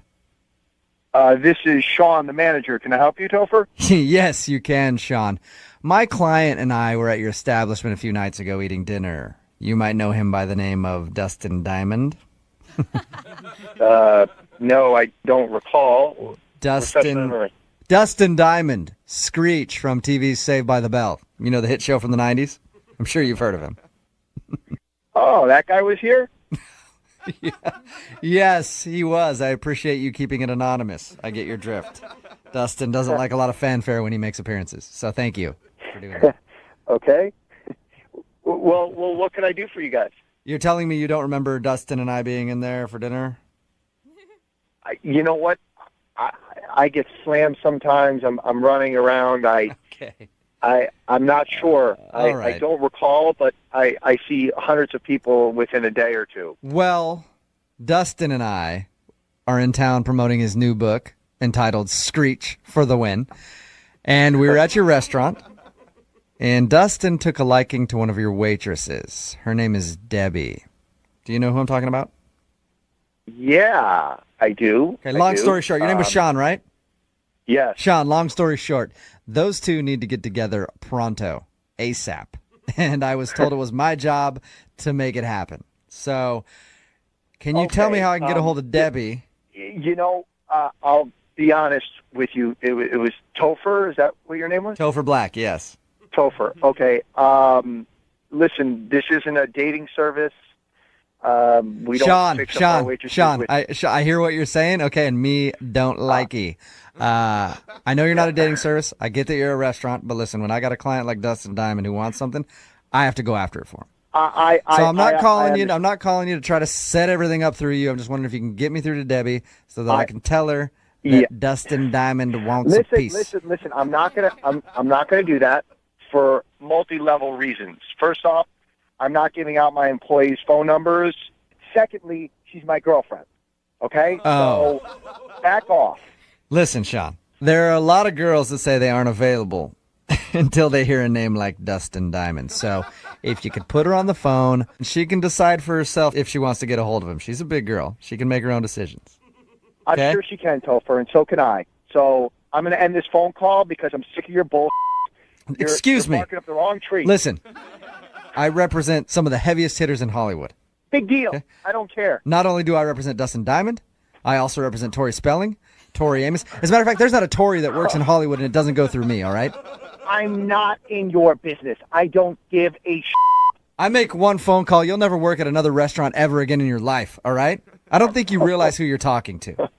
This is Sean, the manager. Can I help you, Topher? Yes, you can, Sean. My client and I were at your establishment a few nights ago eating dinner. You might know him by the name of Dustin Diamond. No, I don't recall. Dustin Diamond, Screech from TV's Saved by the Bell. You know the hit show from the 90s? I'm sure you've heard of him. Oh, that guy was here? Yes, he was. I appreciate you keeping it anonymous. I get your drift. Dustin doesn't like a lot of fanfare when he makes appearances, so thank you for doing that. Okay. Well, what can I do for you guys? You're telling me you don't remember Dustin and I being in there for dinner? You know what? I get slammed sometimes. I'm running around. I'm not sure. All right. I don't recall, but I see hundreds of people within a day or two. Well, Dustin and I are in town promoting his new book entitled Screech for the Win. And we were at your restaurant, and Dustin took a liking to one of your waitresses. Her name is Debbie. Do you know who I'm talking about? Yeah, I do. Okay, long story short, your name was Sean, right? Yes. Sean, long story short, those two need to get together pronto, ASAP. And I was told it was my job to make it happen. So, can you tell me how I can get a hold of Debbie? You know, I'll be honest with you. It was Topher. Is that what your name was? Topher Black, yes. Topher. Okay. Listen, this isn't a dating service. We don't fix up our waitresses Sean, with- I hear what you're saying. Okay, and me don't likey. I know you're not a dating service. I get that you're a restaurant, but listen, when I got a client like Dustin Diamond who wants something, I have to go after it for him. I'm not calling you to try to set everything up through you. I'm just wondering if you can get me through to Debbie so that I can tell her that Dustin Diamond wants a piece. Listen. I'm not gonna do that for multi-level reasons. First off, I'm not giving out my employees' phone numbers. Secondly, she's my girlfriend. Okay? Oh. So back off. Listen, Sean, there are a lot of girls that say they aren't available until they hear a name like Dustin Diamond. So if you could put her on the phone, she can decide for herself if she wants to get a hold of him. She's a big girl. She can make her own decisions. Okay? I'm sure she can, Topher, and so can I. So I'm going to end this phone call because I'm sick of your bull. Excuse me. You're barking up the wrong tree. Listen, I represent some of the heaviest hitters in Hollywood. Big deal. Okay? I don't care. Not only do I represent Dustin Diamond, I also represent Tori Spelling, Tori Amos. As a matter of fact, there's not a Tori that works in Hollywood and it doesn't go through me, all right? I'm not in your business. I don't give a I make one phone call. You'll never work at another restaurant ever again in your life, all right? I don't think you realize who you're talking to.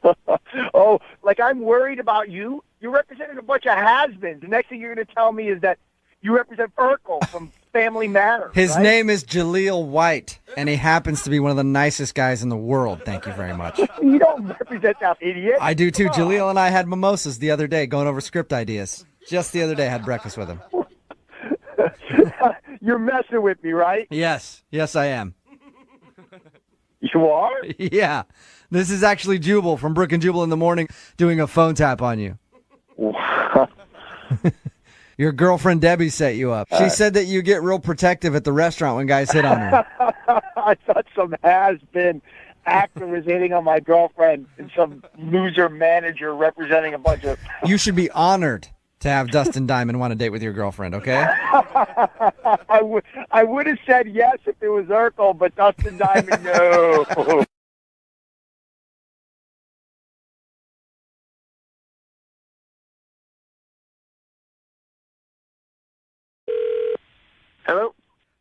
Oh, like I'm worried about you? You're representing a bunch of has-beens. The next thing you're going to tell me is that you represent Urkel from Family Matters. His right? name is Jaleel White, and he happens to be one of the nicest guys in the world. Thank you very much. You don't represent that idiot. I do too. Jaleel and I had mimosas the other day going over script ideas. Just the other day, I had breakfast with him. You're messing with me, right? Yes. Yes, I am. You are? Yeah. This is actually Jubal from Brooke and Jubal in the morning doing a phone tap on you. Your girlfriend Debbie set you up. She said that you get real protective at the restaurant when guys hit on her. I thought some has-been actor was hitting on my girlfriend and some loser manager representing a bunch of... You should be honored to have Dustin Diamond want to date with your girlfriend, okay? I would have said yes if it was Urkel, but Dustin Diamond, no. Hello?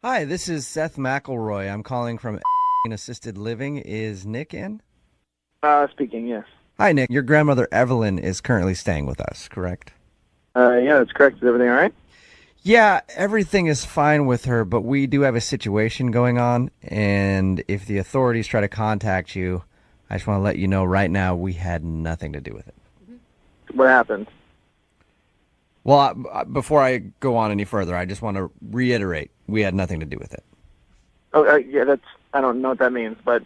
Hi, this is Seth McElroy. I'm calling from Assisted Living. Is Nick in? Speaking, yes. Hi, Nick. Your grandmother Evelyn is currently staying with us, correct? Yeah, that's correct. Is everything all right? Yeah, everything is fine with her, but we do have a situation going on, and if the authorities try to contact you, I just want to let you know right now we had nothing to do with it. What happened? Well, before I go on any further, I just want to reiterate, we had nothing to do with it. Oh, yeah, I don't know what that means, but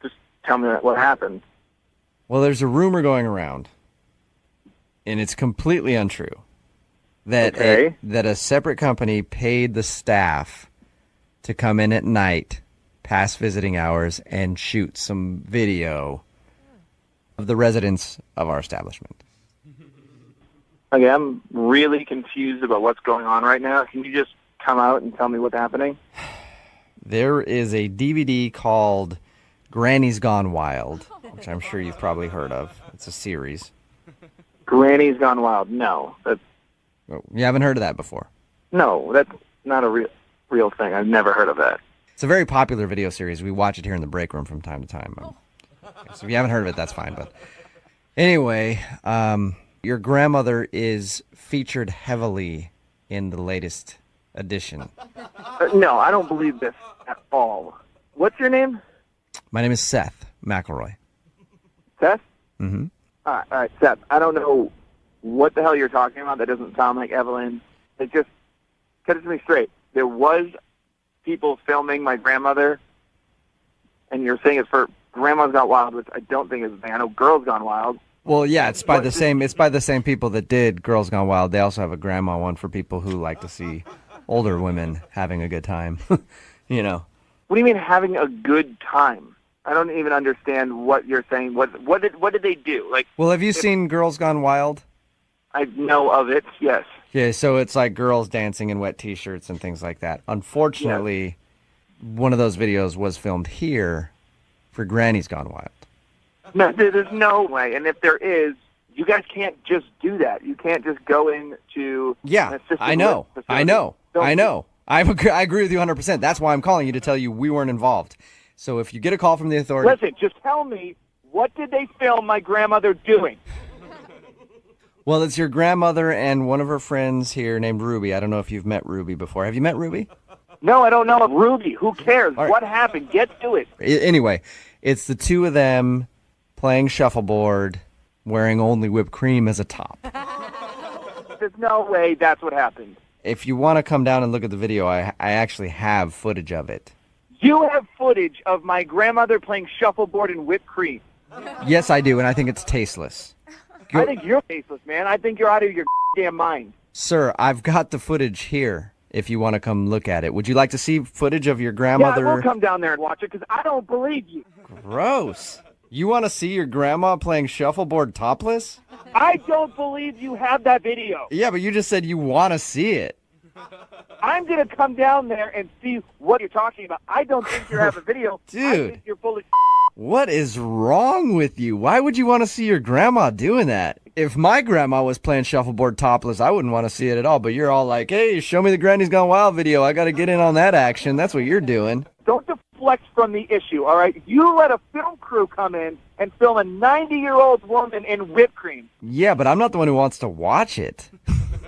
just tell me what happened. Well, there's a rumor going around, and it's completely untrue, that that a separate company paid the staff to come in at night, past visiting hours, and shoot some video of the residents of our establishment. Okay, I'm really confused about what's going on right now. Can you just come out and tell me what's happening? There is a DVD called Granny's Gone Wild, which I'm sure you've probably heard of. It's a series. Granny's Gone Wild. No. You haven't heard of that before? No, that's not a real thing. I've never heard of that. It's a very popular video series. We watch it here in the break room from time to time. So if you haven't heard of it, that's fine. But anyway, your grandmother is featured heavily in the latest edition. No, I don't believe this at all. What's your name? My name is Seth McElroy. Seth? Mm-hmm. All right, Seth. I don't know what the hell you're talking about. That doesn't sound like Evelyn. It just, cut it to me straight. There was people filming my grandmother, and you're saying it's for Grandma's Gone Wild, which I don't think is a thing. I know Girls Gone Wild. Well, yeah, it's by the same people that did Girls Gone Wild. They also have a grandma one for people who like to see older women having a good time. You know. What do you mean having a good time? I don't even understand what you're saying. What did they do? Like, well, have you seen Girls Gone Wild? I know of it. Yes. Yeah, so it's like girls dancing in wet T-shirts and things like that. Unfortunately, one of those videos was filmed here for Granny's Gone Wild. No, there's no way. And if there is, you guys can't just do that. You can't just go into Yeah, I know. I agree with you 100%. That's why I'm calling you to tell you we weren't involved. So if you get a call from the authority... Listen, just tell me, what did they film my grandmother doing? Well, it's your grandmother and one of her friends here named Ruby. I don't know if you've met Ruby before. Have you met Ruby? No, I don't know. Ruby, who cares? Right. What happened? Get to it. Anyway, it's the two of them playing shuffleboard, wearing only whipped cream as a top. There's no way that's what happened. If you want to come down and look at the video, I actually have footage of it. You have footage of my grandmother playing shuffleboard and whipped cream. Yes, I do, and I think it's tasteless. I think you're tasteless, man. I think you're out of your damn mind. Sir, I've got the footage here if you want to come look at it. Would you like to see footage of your grandmother? Yeah, I will come down there and watch it because I don't believe you. Gross. You want to see your grandma playing shuffleboard topless? I don't believe you have that video. Yeah, but you just said you want to see it. I'm going to come down there and see what you're talking about. I don't think you have a video. Dude. I think you're full of What is wrong with you? Why would you want to see your grandma doing that? If my grandma was playing shuffleboard topless, I wouldn't want to see it at all. But you're all like, hey, show me the Granny's Gone Wild video. I got to get in on that action. That's what you're doing. Don't deflect from the issue, all right? You let a film crew come in and film a 90-year-old woman in whipped cream. Yeah, but I'm not the one who wants to watch it.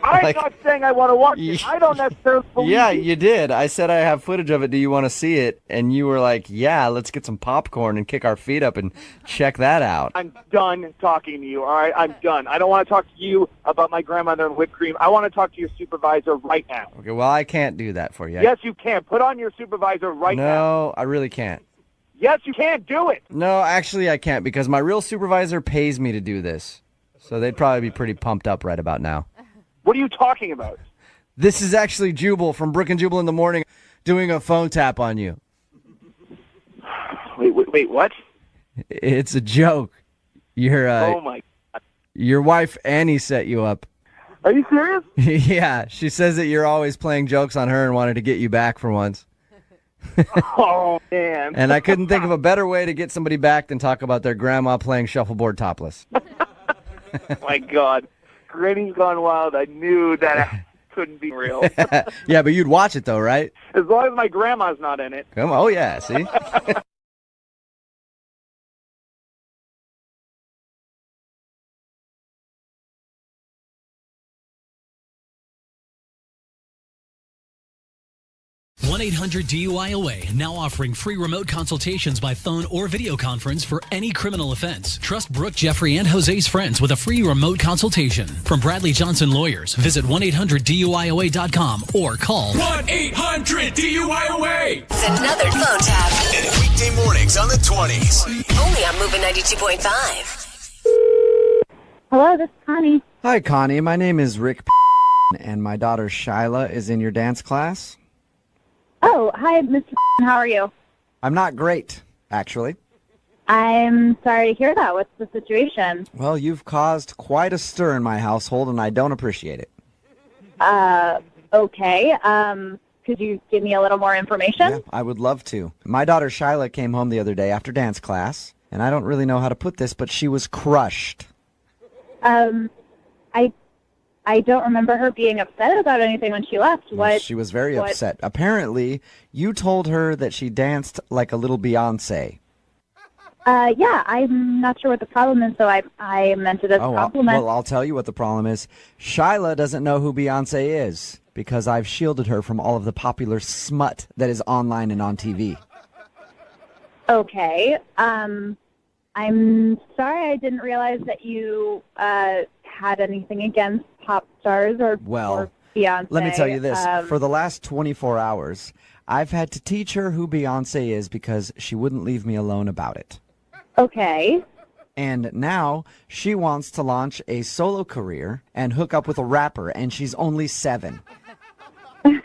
I'm not saying I want to watch it. I don't necessarily believe Yeah, you. you did. I said I have footage of it. Do you want to see it? And you were like, yeah, let's get some popcorn and kick our feet up and check that out. I'm done talking to you, all right? I'm done. I don't want to talk to you about my grandmother and whipped cream. I want to talk to your supervisor right now. Okay, well, I can't do that for you. Yes, you can. Put on your supervisor right now. No, I really can't. Yes, you can. Do it. No, actually, I can't because my real supervisor pays me to do this. So they'd probably be pretty pumped up right about now. What are you talking about? This is actually Jubal from Brooke and Jubal in the Morning doing a phone tap on you. Wait, what? It's a joke. Oh, my God. Your wife, Annie, set you up. Are you serious? Yeah, she says that you're always playing jokes on her and wanted to get you back for once. Oh, man. And I couldn't think of a better way to get somebody back than talk about their grandma playing shuffleboard topless. My God. Granny's Gone Wild. I knew that couldn't be real. Yeah, but you'd watch it, though, right? As long as my grandma's not in it. Come on. Oh, yeah, see? 1-800-DUI-AWAY, now offering free remote consultations by phone or video conference for any criminal offense. Trust Brooke, Jeffrey, and Jose's friends with a free remote consultation. From Bradley Johnson Lawyers, visit 1-800-DUI-AWAY.com or call 1-800-DUI-AWAY. It's another phone tap. And weekday mornings on the 20s. Only on Moving 92.5. Hello, this is Connie. Hi, Connie. My name is Rick, and my daughter Shyla is in your dance class. Oh, hi, Mr. How are you? I'm not great, actually. I'm sorry to hear that. What's the situation? Well, you've caused quite a stir in my household, and I don't appreciate it. Okay. Could you give me a little more information? Yeah, I would love to. My daughter Shyla came home the other day after dance class, and I don't really know how to put this, but she was crushed. I don't remember her being upset about anything when she left. What? She was very upset. Apparently, you told her that she danced like a little Beyonce. Yeah, I'm not sure what the problem is, so I meant it as a compliment. Well, I'll tell you what the problem is. Shyla doesn't know who Beyonce is. because I've shielded her from all of the popular smut that is online and on TV. Okay. I'm sorry I didn't realize that you had anything against pop stars or Beyonce. Let me tell you this. For the last 24 hours, I've had to teach her who Beyonce is because she wouldn't leave me alone about it. Okay. And now she wants to launch a solo career and hook up with a rapper, and she's only 7. Is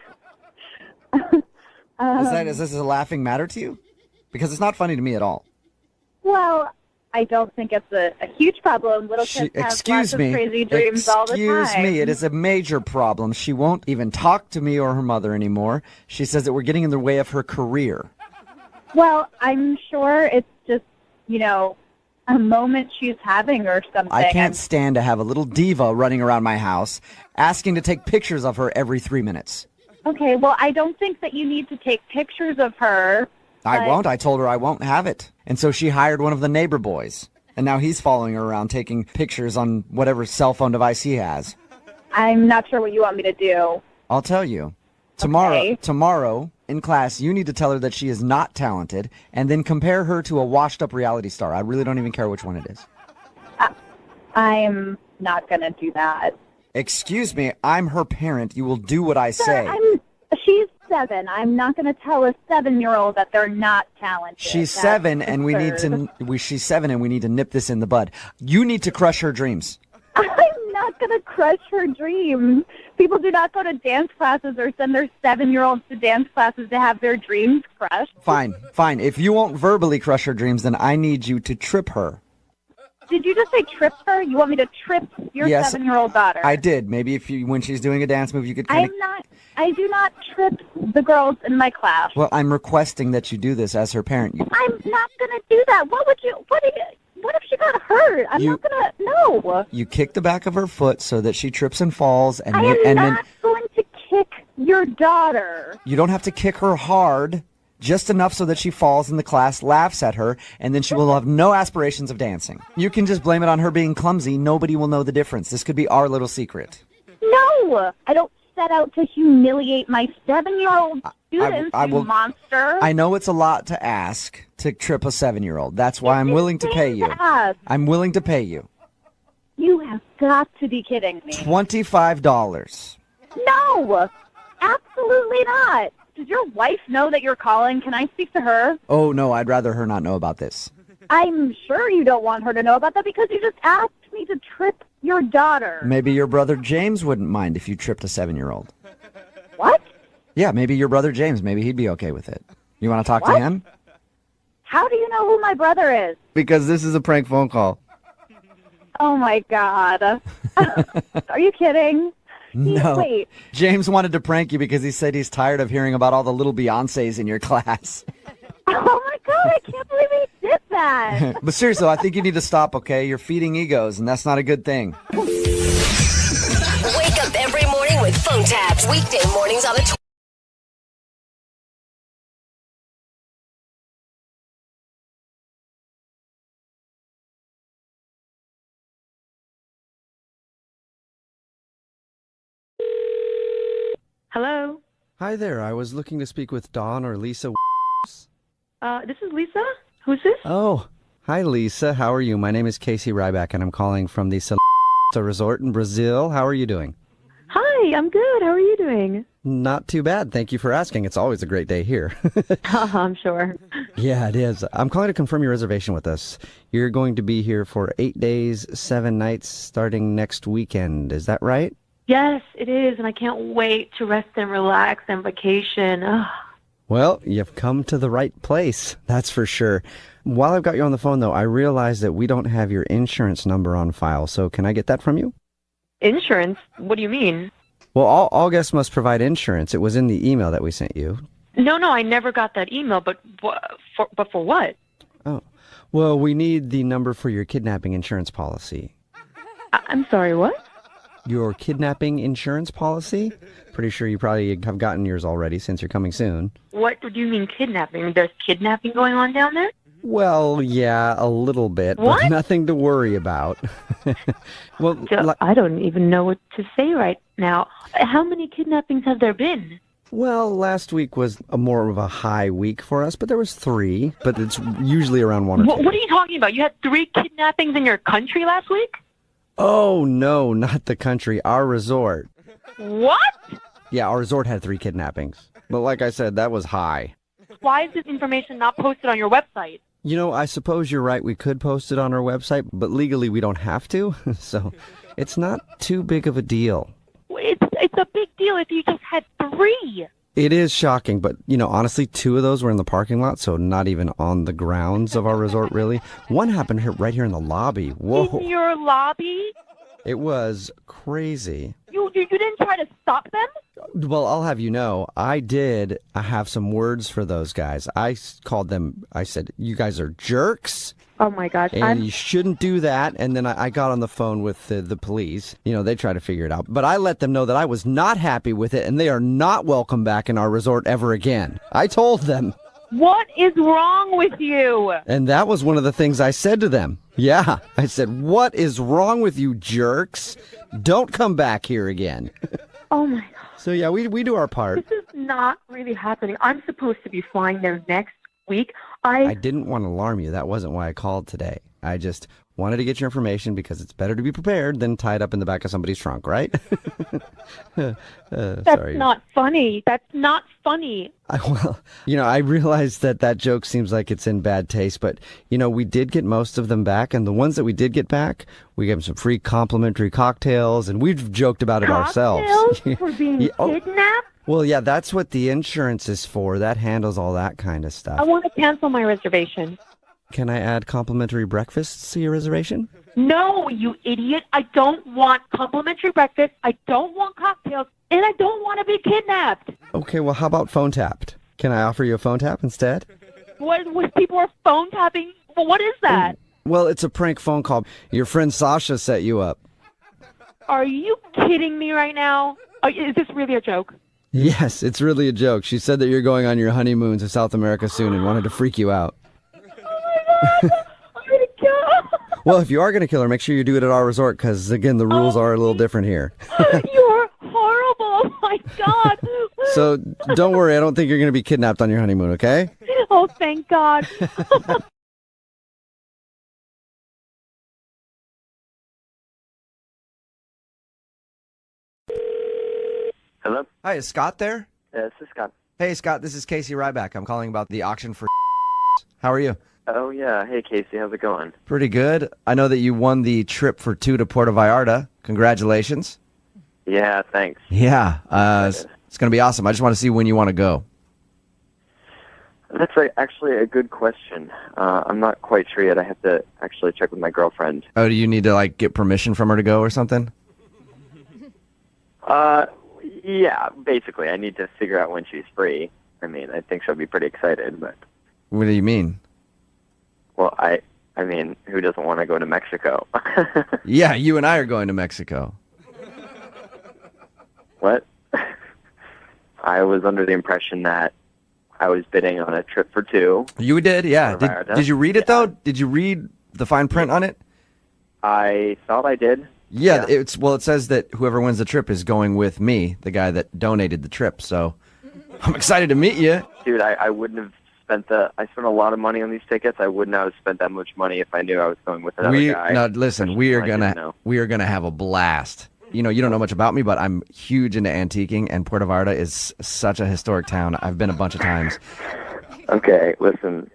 this a laughing matter to you? Because it's not funny to me at all. Well, I don't think it's a huge problem. Little kids have lots of crazy dreams all the time. Excuse me, it is a major problem. She won't even talk to me or her mother anymore. She says that we're getting in the way of her career. Well, I'm sure it's just, a moment she's having or something. I can't stand to have a little diva running around my house asking to take pictures of her every 3 minutes. Okay, well, I don't think that you need to take pictures of her. I won't. I told her I won't have it. And so she hired one of the neighbor boys. And now he's following her around taking pictures on whatever cell phone device he has. I'm not sure what you want me to do. I'll tell you. Tomorrow in class, you need to tell her that she is not talented and then compare her to a washed-up reality star. I really don't even care which one it is. I'm not going to do that. Excuse me. I'm her parent. You will do what I say. She's 7. I'm not going to tell a 7-year-old that they're not talented. She's 7, and she's 7, and we need to nip this in the bud. You need to crush her dreams. I'm not going to crush her dreams. People do not go to dance classes or send their 7-year-olds to dance classes to have their dreams crushed. Fine. If you won't verbally crush her dreams, then I need you to trip her. Did you just say trip her? You want me to trip your 7-year-old daughter? I did. Maybe when she's doing a dance move, you could kind of... I do not trip the girls in my class. Well, I'm requesting that you do this as her parent. I'm not going to do that. What if she got hurt? I'm not going to, no. You kick the back of her foot so that she trips and falls. And I am not going to kick your daughter. You don't have to kick her hard, just enough so that she falls and the class laughs at her, and then she will have no aspirations of dancing. You can just blame it on her being clumsy. Nobody will know the difference. This could be our little secret. No, I don't set out to humiliate my 7-year-old students, you monster. I know it's a lot to ask to trip a 7-year-old. That's why I'm willing to pay you. I'm willing to pay you. You have got to be kidding me. $25. No, absolutely not. Does your wife know that you're calling? Can I speak to her? Oh, no, I'd rather her not know about this. I'm sure you don't want her to know about that because you just asked me to trip your daughter. Maybe your brother James wouldn't mind if you tripped a 7-year-old. What? Yeah, maybe your brother James. Maybe he'd be okay with it. You want to talk to him? How do you know who my brother is? Because this is a prank phone call. Oh, my God. Are you kidding? No. Wait. James wanted to prank you because he said he's tired of hearing about all the little Beyoncés in your class. Oh, my God. I can't believe he did that. But seriously, I think you need to stop, okay? You're feeding egos, and that's not a good thing. Wake up every morning with phone taps. Weekday mornings on the Hello? Hi there. I was looking to speak with Dawn or Lisa. This is Lisa? Who's this? Oh, hi Lisa. How are you? My name is Casey Ryback, and I'm calling from the Resort in Brazil. How are you doing? Hi, I'm good. How are you doing? Not too bad. Thank you for asking. It's always a great day here. I'm sure. Yeah, it is. I'm calling to confirm your reservation with us. You're going to be here for 8 days, 7 nights, starting next weekend. Is that right? Yes, it is, and I can't wait to rest and relax and vacation. Ugh. Well, you've come to the right place, that's for sure. While I've got you on the phone, though, I realize that we don't have your insurance number on file, so can I get that from you? Insurance? What do you mean? Well, all guests must provide insurance. It was in the email that we sent you. No, I never got that email, but for what? Oh, well, we need the number for your kidnapping insurance policy. I'm sorry, what? Your kidnapping insurance policy? Pretty sure you probably have gotten yours already since you're coming soon. What do you mean kidnapping? There's kidnapping going on down there? Well, yeah, a little bit, What? but nothing to worry about. Well, I don't even know what to say right now. How many kidnappings have there been? well, last week was more of a high week for us, but there was 3, but it's usually around 1 or 2. What are you talking about? You had 3 kidnappings in your country last week? Oh, no, not the country, our resort. What? Yeah, our resort had 3 kidnappings. But like I said, that was high. Why is this information not posted on your website? You know, I suppose you're right. We could post it on our website, but legally we don't have to. So it's not too big of a deal. It's a big deal if you just had 3. It is shocking, but, you know, honestly, 2 of those were in the parking lot, so not even on the grounds of our resort, really. One happened right here in the lobby. Whoa. In your lobby? It was crazy. You didn't try to stop them? Well, I'll have you know, I have some words for those guys. I called them, I said, you guys are jerks. Oh, my gosh. And you shouldn't do that. And then I got on the phone with the police. You know, they try to figure it out. But I let them know that I was not happy with it, and they are not welcome back in our resort ever again. I told them. What is wrong with you? And that was one of the things I said to them. Yeah, I said, what is wrong with you jerks? Don't come back here again. Oh, my God. So, yeah, we do our part. This is not really happening. I'm supposed to be flying there next week. I didn't want to alarm you. That wasn't why I called today. I just wanted to get your information because it's better to be prepared than tied up in the back of somebody's trunk, right? That's not funny. That's not funny. Well, you know, I realize that joke seems like it's in bad taste, but, you know, we did get most of them back, and the ones that we did get back, we gave them some free complimentary cocktails, and we've joked about it ourselves. Cocktails for being kidnapped? Well, yeah, that's what the insurance is for. That handles all that kind of stuff. I want to cancel my reservation. Can I add complimentary breakfasts to your reservation? No, you idiot. I don't want complimentary breakfast. I don't want cocktails. And I don't want to be kidnapped. Okay, well, how about phone tapped? Can I offer you a phone tap instead? What people are phone tapping? Well, what is that? Well, it's a prank phone call. Your friend Sasha set you up. Are you kidding me right now? Is this really a joke? Yes, it's really a joke. She said that you're going on your honeymoon to South America soon and wanted to freak you out. Oh, my God. I'm going to kill her. Well, if you are going to kill her, make sure you do it at our resort because, again, the rules are a little different here. You're horrible. Oh, my God. So don't worry. I don't think you're going to be kidnapped on your honeymoon, okay? Oh, thank God. Hello? Hi, is Scott there? Yeah, this is Scott. Hey, Scott, this is Casey Ryback. I'm calling about the auction for How are you? Oh, yeah. Hey, Casey. How's it going? Pretty good. I know that you won the trip for 2 to Puerto Vallarta. Congratulations. Yeah, thanks. Yeah, it's going to be awesome. I just want to see when you want to go. That's actually a good question. I'm not quite sure yet. I have to actually check with my girlfriend. Oh, do you need to, get permission from her to go or something? Yeah, basically. I need to figure out when she's free. I mean, I think she'll be pretty excited, but... What do you mean? Well, I mean, who doesn't want to go to Mexico? Yeah, you and I are going to Mexico. What? I was under the impression that I was bidding on a trip for 2. You did, yeah. Did you read it, though? Did you read the fine print on it? I thought I did. Yeah, it says that whoever wins the trip is going with me, the guy that donated the trip, so I'm excited to meet you. Dude, I wouldn't have I spent a lot of money on these tickets. I would not have spent that much money if I knew I was going with another guy. No, listen, we are gonna have a blast. You know, you don't know much about me, but I'm huge into antiquing, and Puerto Vallarta is such a historic town. I've been a bunch of times. Okay, listen.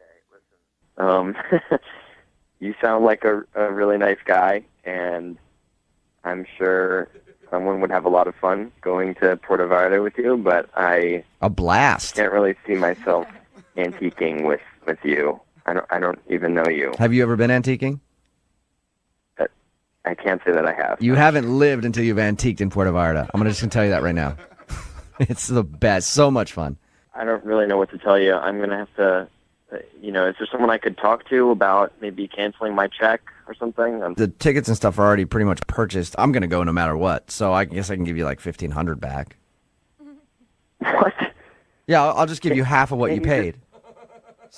You sound like a really nice guy, and I'm sure someone would have a lot of fun going to Puerto Vallarta with you, but a blast. Can't really see myself antiquing with you. I don't even know you. Have you ever been antiquing? I can't say that I have. You haven't lived until you've antiqued in Puerto Vallarta. I'm just gonna tell you that right now. It's the best. So much fun. I don't really know what to tell you. I'm gonna have to. Is there someone I could talk to about maybe canceling my check or something? The tickets and stuff are already pretty much purchased. I'm gonna go no matter what. So I guess I can give you like $1,500 back. What? Yeah, I'll just give you half of what you paid.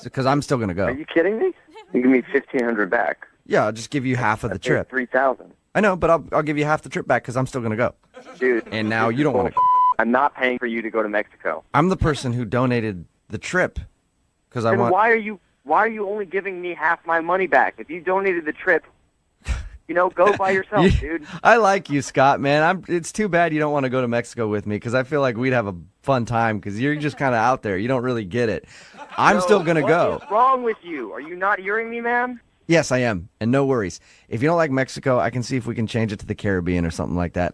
Because I'm still gonna go. Are you kidding me? You give me $1,500 back. Yeah, I'll just give you half of the trip. $3,000. I know, but I'll give you half the trip back because I'm still going to go. Dude. And now you don't want to go. I'm not paying for you to go to Mexico. I'm the person who donated the trip because I Then want. why are you only giving me half my money back? If you donated the trip, go by yourself, dude. I like you, Scott, man. It's too bad you don't want to go to Mexico with me because I feel like we'd have a fun time because you're just kind of out there. You don't really get it. I'm still going to go. What is wrong with you? Are you not hearing me, man? Yes, I am. And no worries. If you don't like Mexico, I can see if we can change it to the Caribbean or something like that.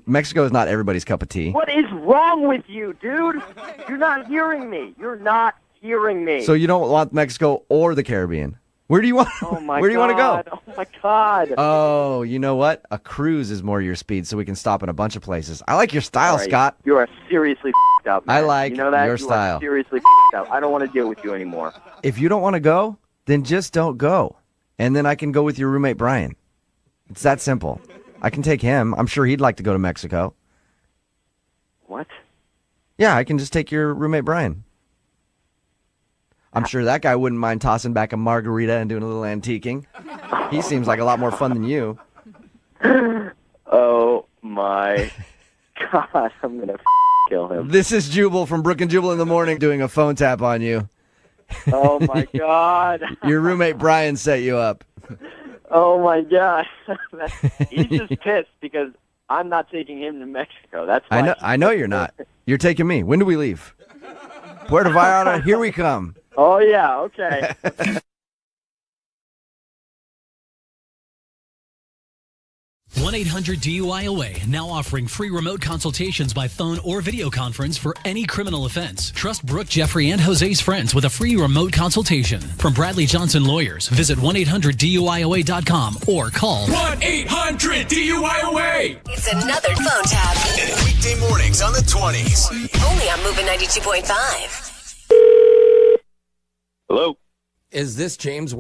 Mexico is not everybody's cup of tea. What is wrong with you, dude? You're not hearing me. You're not hearing me. So you don't want Mexico or the Caribbean? Where do you want? Oh my Where do you want to go? Oh my God. Oh, you know what? A cruise is more your speed, so we can stop in a bunch of places. I like your style, Right. Scott. You are seriously f***ed up, man. I like you know that? your You style. Are seriously f***ed up. I don't want to deal with you anymore. If you don't want to go, then just don't go. And then I can go with your roommate, Brian. It's that simple. I can take him. I'm sure he'd like to go to Mexico. What? Yeah, I can just take your roommate, Brian. I'm sure that guy wouldn't mind tossing back a margarita and doing a little antiquing. He seems like a lot more fun than you. Oh my God, I'm gonna kill him. This is Jubal from Brooke and Jubal in the morning doing a phone tap on you. Oh my God. Your roommate Brian set you up. Oh my God. He's just pissed because I'm not taking him to Mexico. That's why. I know you're not. You're taking me. When do we leave? Puerto Vallarta, here we come. Oh yeah, okay. 1-800-DUI-AWAY, now offering free remote consultations by phone or video conference for any criminal offense. Trust Brooke, Jeffrey, and Jose's friends with a free remote consultation. From Bradley Johnson Lawyers, visit 1-800-DUI-AWAY.com or call 1-800-DUI-AWAY. It's another phone tap. Weekday mornings on the 20s. Only on Moving 92.5. Hello? Is this James?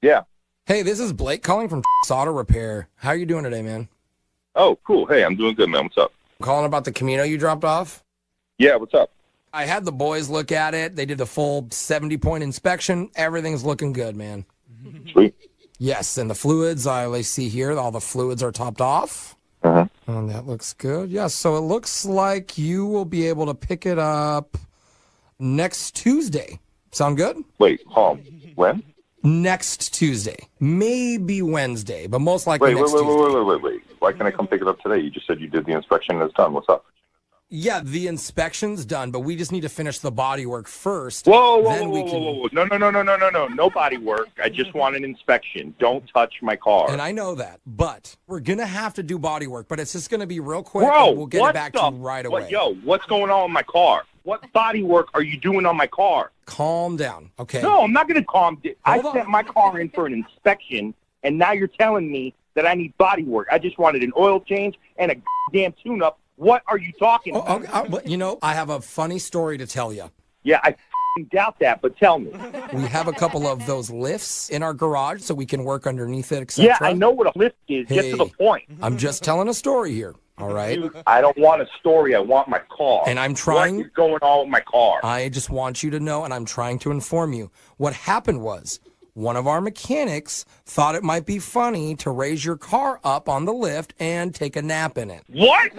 Yeah. Hey, this is Blake calling from Auto Repair. How are you doing today, man? Oh, cool. Hey, I'm doing good, man. What's up? I'm calling about the Camino you dropped off. Yeah, what's up? I had the boys look at it. They did a full 70-point inspection. Everything's looking good, man. Sweet. Yes, and the fluids, I see here, all the fluids are topped off. Uh-huh. And that looks good. Yeah, so it looks like you will be able to pick it up next Tuesday. Sound good? Wait, when? Next Tuesday. Maybe Wednesday, but most likely Wait. next Tuesday. Wait. Why can't I come pick it up today? You just said you did the inspection and it's done. What's up? Yeah, the inspection's done, but we just need to finish the body work first. Whoa. No. No body work. I just want an inspection. Don't touch my car. And I know that, but we're going to have to do body work, but it's just going to be real quick. Bro, and we'll get it back to you right away. What's going on with my car? What body work are you doing on my car? Calm down, okay? No, I'm not going to calm down. I Hold sent on. my car in for an inspection, and now you're telling me that I need body work. I just wanted an oil change and a damn tune-up. What are you talking about? Okay, I have a funny story to tell you. Yeah, I doubt that, but tell me. We have a couple of those lifts in our garage so we can work underneath it, etc. Yeah, I know what a lift is. Get to the point. I'm just telling a story here, all right? Dude, I don't want a story. I want my car. And I'm trying. What is going on with my car? I just want you to know, and I'm trying to inform you. What happened was one of our mechanics thought it might be funny to raise your car up on the lift and take a nap in it. What?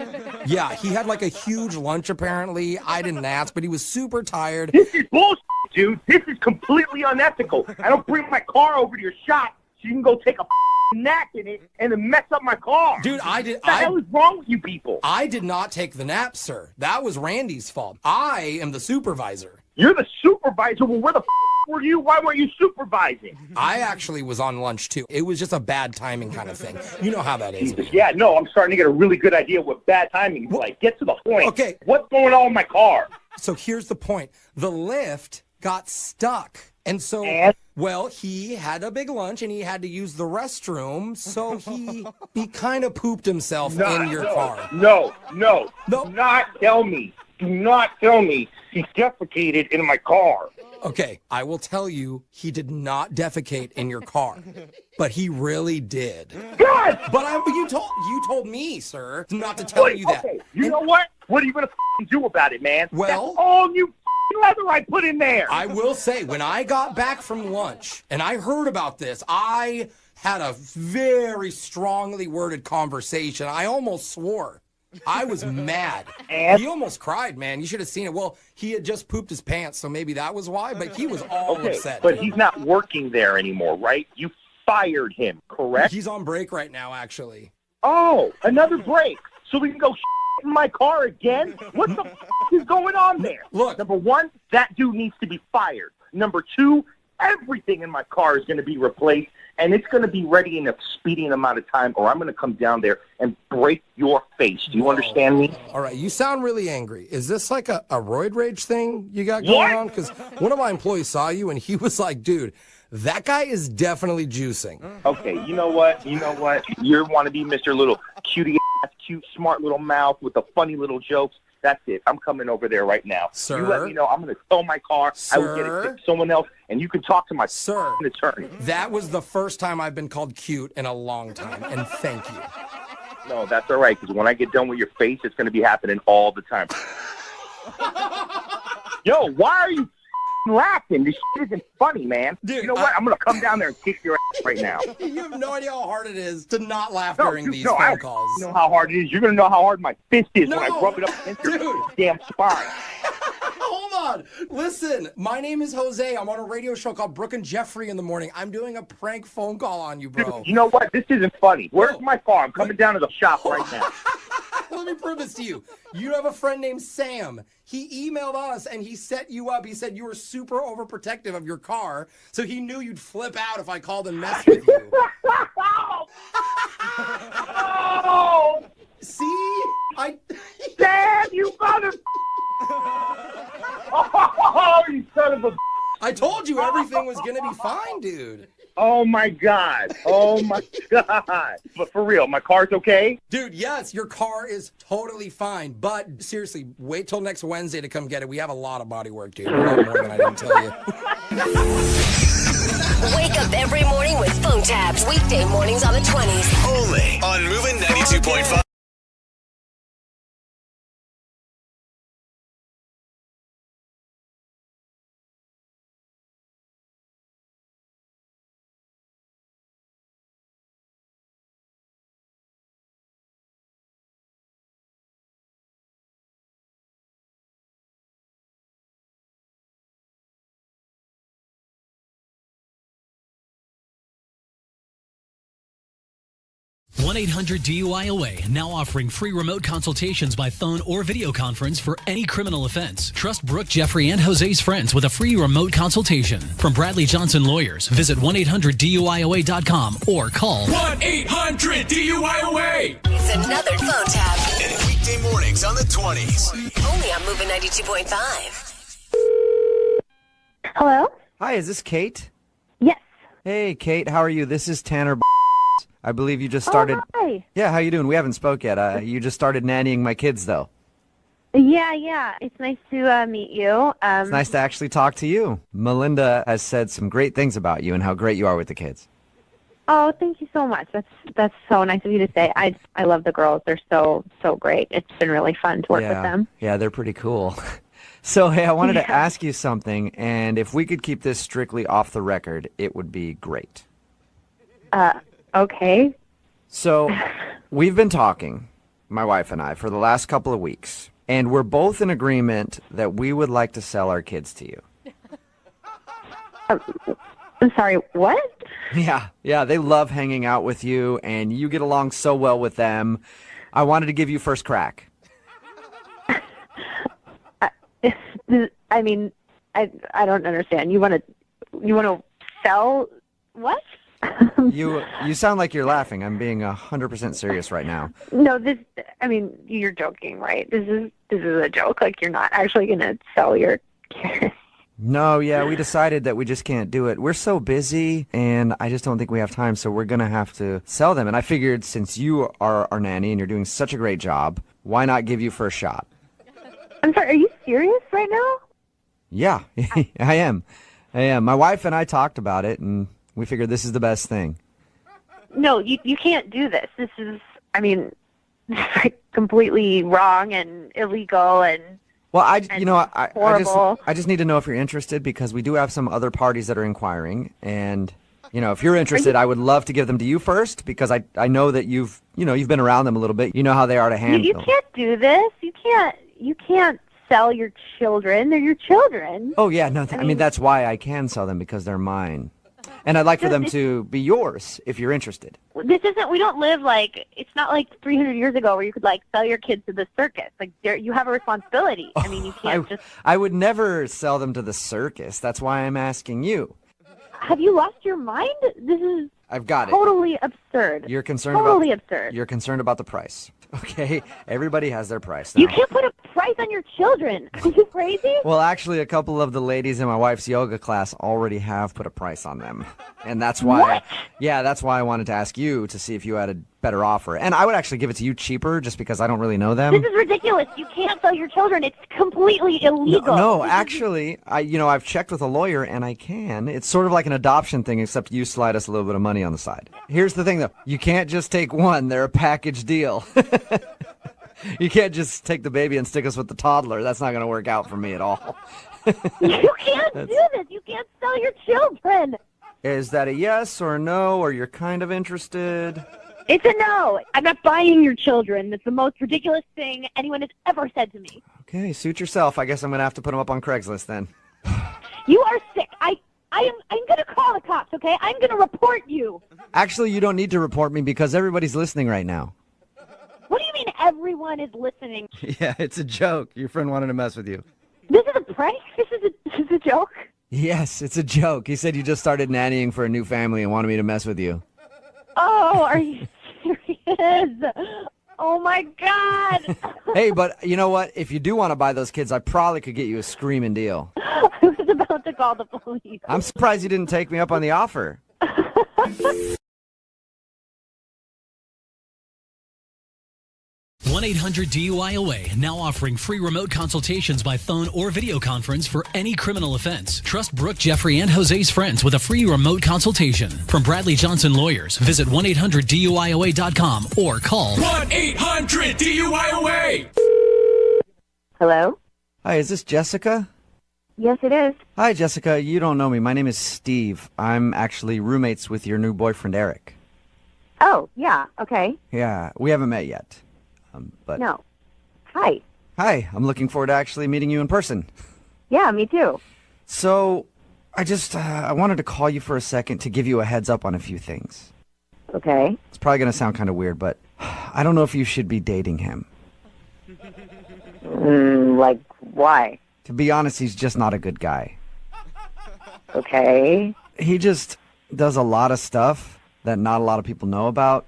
Yeah, he had like a huge lunch apparently. I didn't ask, but he was super tired. This is bullshit, dude. This is completely unethical. I don't bring my car over to your shop so you can go take a nap in it and then mess up my car. Dude, What the hell is wrong with you people? I did not take the nap, sir. That was Randy's fault. I am the supervisor. You're the supervisor. Well, where the were you? Why weren't you supervising? I actually was on lunch, too. It was just a bad timing kind of thing. You know how that is. Yeah, no, I'm starting to get a really good idea what bad timing is like. Get to the point. Okay. What's going on with my car? So here's the point. The lift got stuck. And so, well, he had a big lunch and he had to use the restroom. So he kind of pooped himself in your car. No. Do not tell me. Do not tell me he defecated in my car. Okay, I will tell you, he did not defecate in your car, but he really did. God! But you told me, sir, not to tell you that. Okay. You know what? What are you gonna do about it, man? Well, that's all you leather I put in there. I will say, when I got back from lunch and I heard about this, I had a very strongly worded conversation. I almost swore. I was mad. And? He almost cried, man. You should have seen it. Well, he had just pooped his pants, so maybe that was why, but he was all upset. But he's not working there anymore, right? You fired him, correct? He's on break right now, actually. Oh, another break. So we can go in my car again? What the is going on there? Look. Number one, that dude needs to be fired. Number two, everything in my car is going to be replaced, and it's going to be ready in a speeding amount of time, or I'm going to come down there and break your face. Do you understand me? All right, you sound really angry. Is this like a roid rage thing you got going on? Because one of my employees saw you, and he was like, dude, that guy is definitely juicing. Okay, you know what? You want to be Mr. Little Cutie ass, cute, smart little mouth with the funny little jokes. That's it. I'm coming over there right now. Sir? You let me know. I'm going to tow my car. I will get it to someone else, and you can talk to my attorney. That was the first time I've been called cute in a long time, and thank you. No, that's all right, because when I get done with your face, it's going to be happening all the time. Yo, why are you laughing? This shit isn't funny, man. Dude, you know what? I'm going to come down there and kick your ass right now. You have no idea how hard it is to not laugh during these phone calls. You know how hard it is. You're going to know how hard my fist is when I rub it up against your damn spine. Hold on. Listen, my name is Jose. I'm on a radio show called Brooke and Jeffrey in the morning. I'm doing a prank phone call on you, bro. Dude, you know what? This isn't funny. Where's my car? I'm coming down to the shop right now. Let me prove this to you. You have a friend named Sam. He emailed us and he set you up. He said you were super overprotective of your car, so he knew you'd flip out if I called and messed with you. Oh! See? Sam, you mother... Oh, you son of a... I told you everything was going to be fine, dude. Oh, my God. Oh, my God. But for real, my car's okay? Dude, yes, your car is totally fine. But seriously, wait till next Wednesday to come get it. We have a lot of body work, dude. A lot more than I didn't tell you. Wake up every morning with phone taps. Weekday mornings on the 20s. Only on Moving 92.5. One 1-800-DUI-AWAY, now offering free remote consultations by phone or video conference for any criminal offense. Trust Brooke, Jeffrey, and Jose's friends with a free remote consultation. From Bradley Johnson Lawyers, visit 1-800-DUI-AWAY.com or call 1-800-DUI-AWAY. It's another phone tap. And weekday mornings on the 20s. Only on Moving 92.5. Hello? Hi, is this Kate? Yes. Hey, Kate, how are you? This is Tanner. I believe you just started. Oh, hi. Yeah, how you doing? We haven't spoke yet. You just started nannying my kids, though. Yeah. It's nice to meet you. It's nice to actually talk to you. Melinda has said some great things about you and how great you are with the kids. Oh, thank you so much. That's so nice of you to say. I love the girls. They're so great. It's been really fun to work with them. Yeah, they're pretty cool. So, hey, I wanted to ask you something, and if we could keep this strictly off the record, it would be great. Okay. So, we've been talking, my wife and I, for the last couple of weeks, and we're both in agreement that we would like to sell our kids to you. I'm sorry, what? Yeah, they love hanging out with you, and you get along so well with them. I wanted to give you first crack. I mean, I don't understand. You want to sell what? You sound like you're laughing. I'm being 100% serious right now. No, you're joking, right? This is a joke. Like, you're not actually going to sell your kids. No, yeah, we decided that we just can't do it. We're so busy, and I just don't think we have time, so we're going to have to sell them. And I figured since you are our nanny and you're doing such a great job, why not give you first shot? I'm sorry, are you serious right now? Yeah, I am. My wife and I talked about it, and we figured this is the best thing. No, you can't do this. This is, like completely wrong and illegal, and Well, I horrible. just need to know if you're interested because we do have some other parties that are inquiring, and if you're interested, I would love to give them to you first because I know that you've been around them a little bit. You know how they are to handle. You can't do this. You can't sell your children. They're your children. Oh yeah, no, I mean that's why I can sell them because they're mine, and I'd like for them to be yours if you're interested. This isn't. We don't live it's not like 300 years ago where you could sell your kids to the circus. You have a responsibility. I mean, you can't just. I would never sell them to the circus. That's why I'm asking you. Have you lost your mind? This is. I've got it. Totally absurd. You're concerned totally about. Absurd. You're concerned about the price. Okay, everybody has their price. You can't put a price on your children. Are you crazy? Well, actually, a couple of the ladies in my wife's yoga class already have put a price on them, and that's why. What? That's why I wanted to ask you to see if you had a better offer, and I would actually give it to you cheaper, just because I don't really know them. This is ridiculous. You can't sell your children. It's completely illegal. No, actually, I've checked with a lawyer, and I can. It's sort of like an adoption thing, except you slide us a little bit of money on the side. Here's the thing, though. You can't just take one. They're a package deal. You can't just take the baby and stick us with the toddler. That's not going to work out for me at all. You can't do this. You can't sell your children. Is that a yes or a no, or you're kind of interested? It's a no. I'm not buying your children. That's the most ridiculous thing anyone has ever said to me. Okay, suit yourself. I guess I'm going to have to put them up on Craigslist then. You are sick. I'm going to call the cops, okay? I'm going to report you. Actually, you don't need to report me because everybody's listening right now. What do you mean everyone is listening? Yeah, it's a joke. Your friend wanted to mess with you. This is a prank? This is a joke? Yes, it's a joke. He said you just started nannying for a new family and wanted me to mess with you. Oh, are you serious? Oh, my God. Hey, but you know what? If you do want to buy those kids, I probably could get you a screaming deal. I was about to call the police. I'm surprised you didn't take me up on the offer. 1-800-DUI-AWAY, now offering free remote consultations by phone or video conference for any criminal offense. Trust Brooke, Jeffrey, and Jose's friends with a free remote consultation. From Bradley Johnson Lawyers, visit 1-800-DUI-AWAY.com or call 1-800-DUI-AWAY. Hello? Hi, is this Jessica? Yes, it is. Hi, Jessica. You don't know me. My name is Steve. I'm actually roommates with your new boyfriend, Eric. Oh, yeah. Okay. Yeah, we haven't met yet. But No. Hi. Hi, I'm looking forward to actually meeting you in person. Yeah, me too. So, I wanted to call you for a second to give you a heads up on a few things. Okay. It's probably going to sound kind of weird, but I don't know if you should be dating him. Why? To be honest, he's just not a good guy. Okay. He just does a lot of stuff that not a lot of people know about,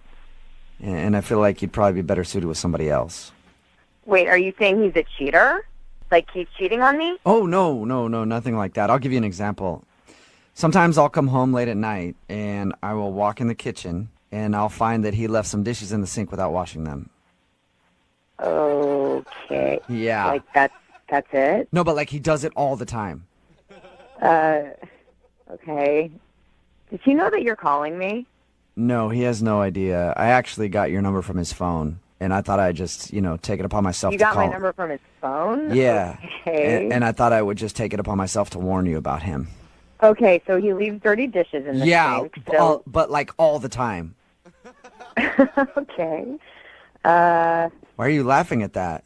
and I feel like you'd probably be better suited with somebody else. Wait, are you saying he's a cheater? Like he's cheating on me? Oh, no, nothing like that. I'll give you an example. Sometimes I'll come home late at night, and I will walk in the kitchen, and I'll find that he left some dishes in the sink without washing them. Okay. Yeah. Like that's it? No, but he does it all the time. Okay. Does he know that you're calling me? No, he has no idea. I actually got your number from his phone, and I thought I'd just, take it upon myself You to got call. my number from his phone? Yeah. Okay. And I thought I would just take it upon myself to warn you about him. Okay, so he leaves dirty dishes in the sink. But all the time. Okay. Why are you laughing at that?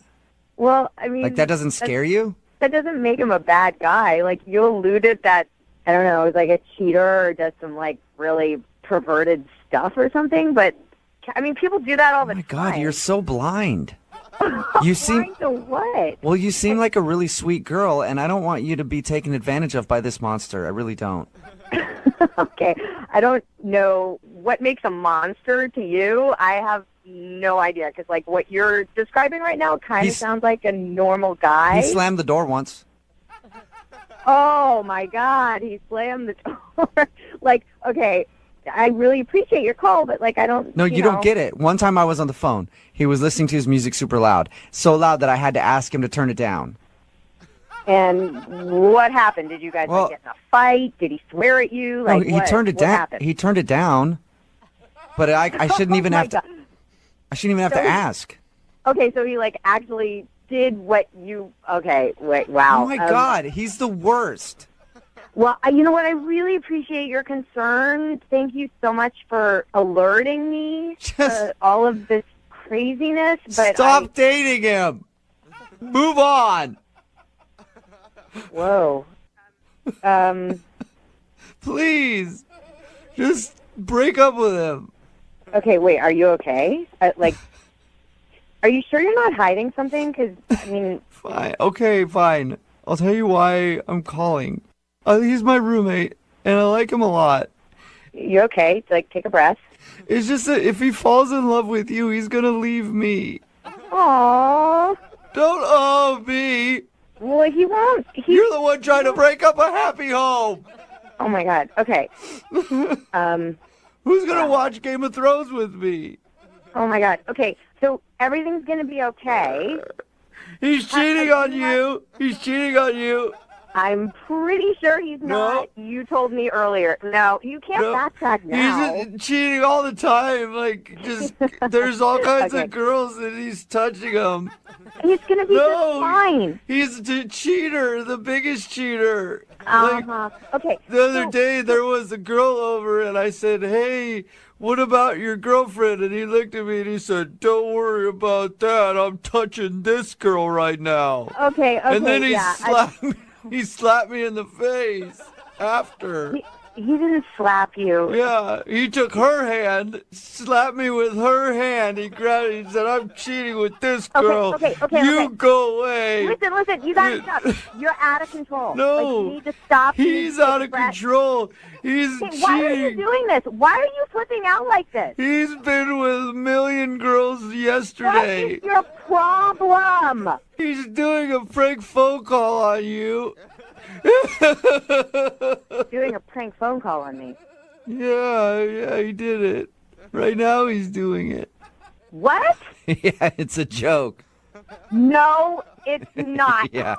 Well, I mean... that doesn't scare you? That doesn't make him a bad guy. You alluded that, I don't know, is a cheater or does some, really perverted stuff or something, but, I mean, people do that all the time. Oh, my God, you're so blind. You seem... Blind to what? Well, you seem like a really sweet girl, and I don't want you to be taken advantage of by this monster. I really don't. Okay. I don't know what makes a monster to you. I have no idea, because, what you're describing right now kind of sounds like a normal guy. He slammed the door once. Oh, my God. He slammed the door. Okay, I really appreciate your call, but, I don't... No, you don't get it. One time I was on the phone. He was listening to his music super loud. So loud that I had to ask him to turn it down. And what happened? Did you guys get in a fight? Did he swear at you? No, he turned it down. Happened? He turned it down. But I shouldn't even have to... I shouldn't even have to ask. Okay, so he, actually did what you... Okay, wait, wow. Oh, my God. He's the worst. Well, you know what? I really appreciate your concern. Thank you so much for alerting me to all of this craziness. But Stop dating him. Move on. Whoa. Please. Just break up with him. Okay, wait. Are you okay? Are you sure you're not hiding something? Because, I mean... Fine. Okay, fine. I'll tell you why I'm calling. He's my roommate, and I like him a lot. You okay? Take a breath. It's just that if he falls in love with you, he's gonna leave me. Aww. Don't owe me. Well, he won't. You're the one trying to break up a happy home. Oh, my God. Okay. Who's gonna watch Game of Thrones with me? Oh, my God. Okay, so everything's gonna be okay. He's cheating on you. He's cheating on you. I'm pretty sure he's not. You told me earlier. No, you can't backtrack now. He's cheating all the time. There's all kinds of girls and he's touching them. He's going to be just fine. He's the cheater, the biggest cheater. Okay. The other day there was a girl over and I said, hey, what about your girlfriend? And he looked at me and he said, don't worry about that. I'm touching this girl right now. Okay. And then he slapped me in the face after. He didn't slap you. Yeah, he took her hand, slapped me with her hand. He grabbed it and said, I'm cheating with this girl. Okay. You go away. Listen, you gotta stop. You're out of control. No. You need to stop. He's out of control. He's cheating. Why are you doing this? Why are you flipping out like this? He's been with a million girls yesterday. What is your problem? He's doing a prank phone call on you. Doing a prank phone call on me. Yeah, he did it. Right now he's doing it. What? Yeah, it's a joke. No, it's not. Yeah.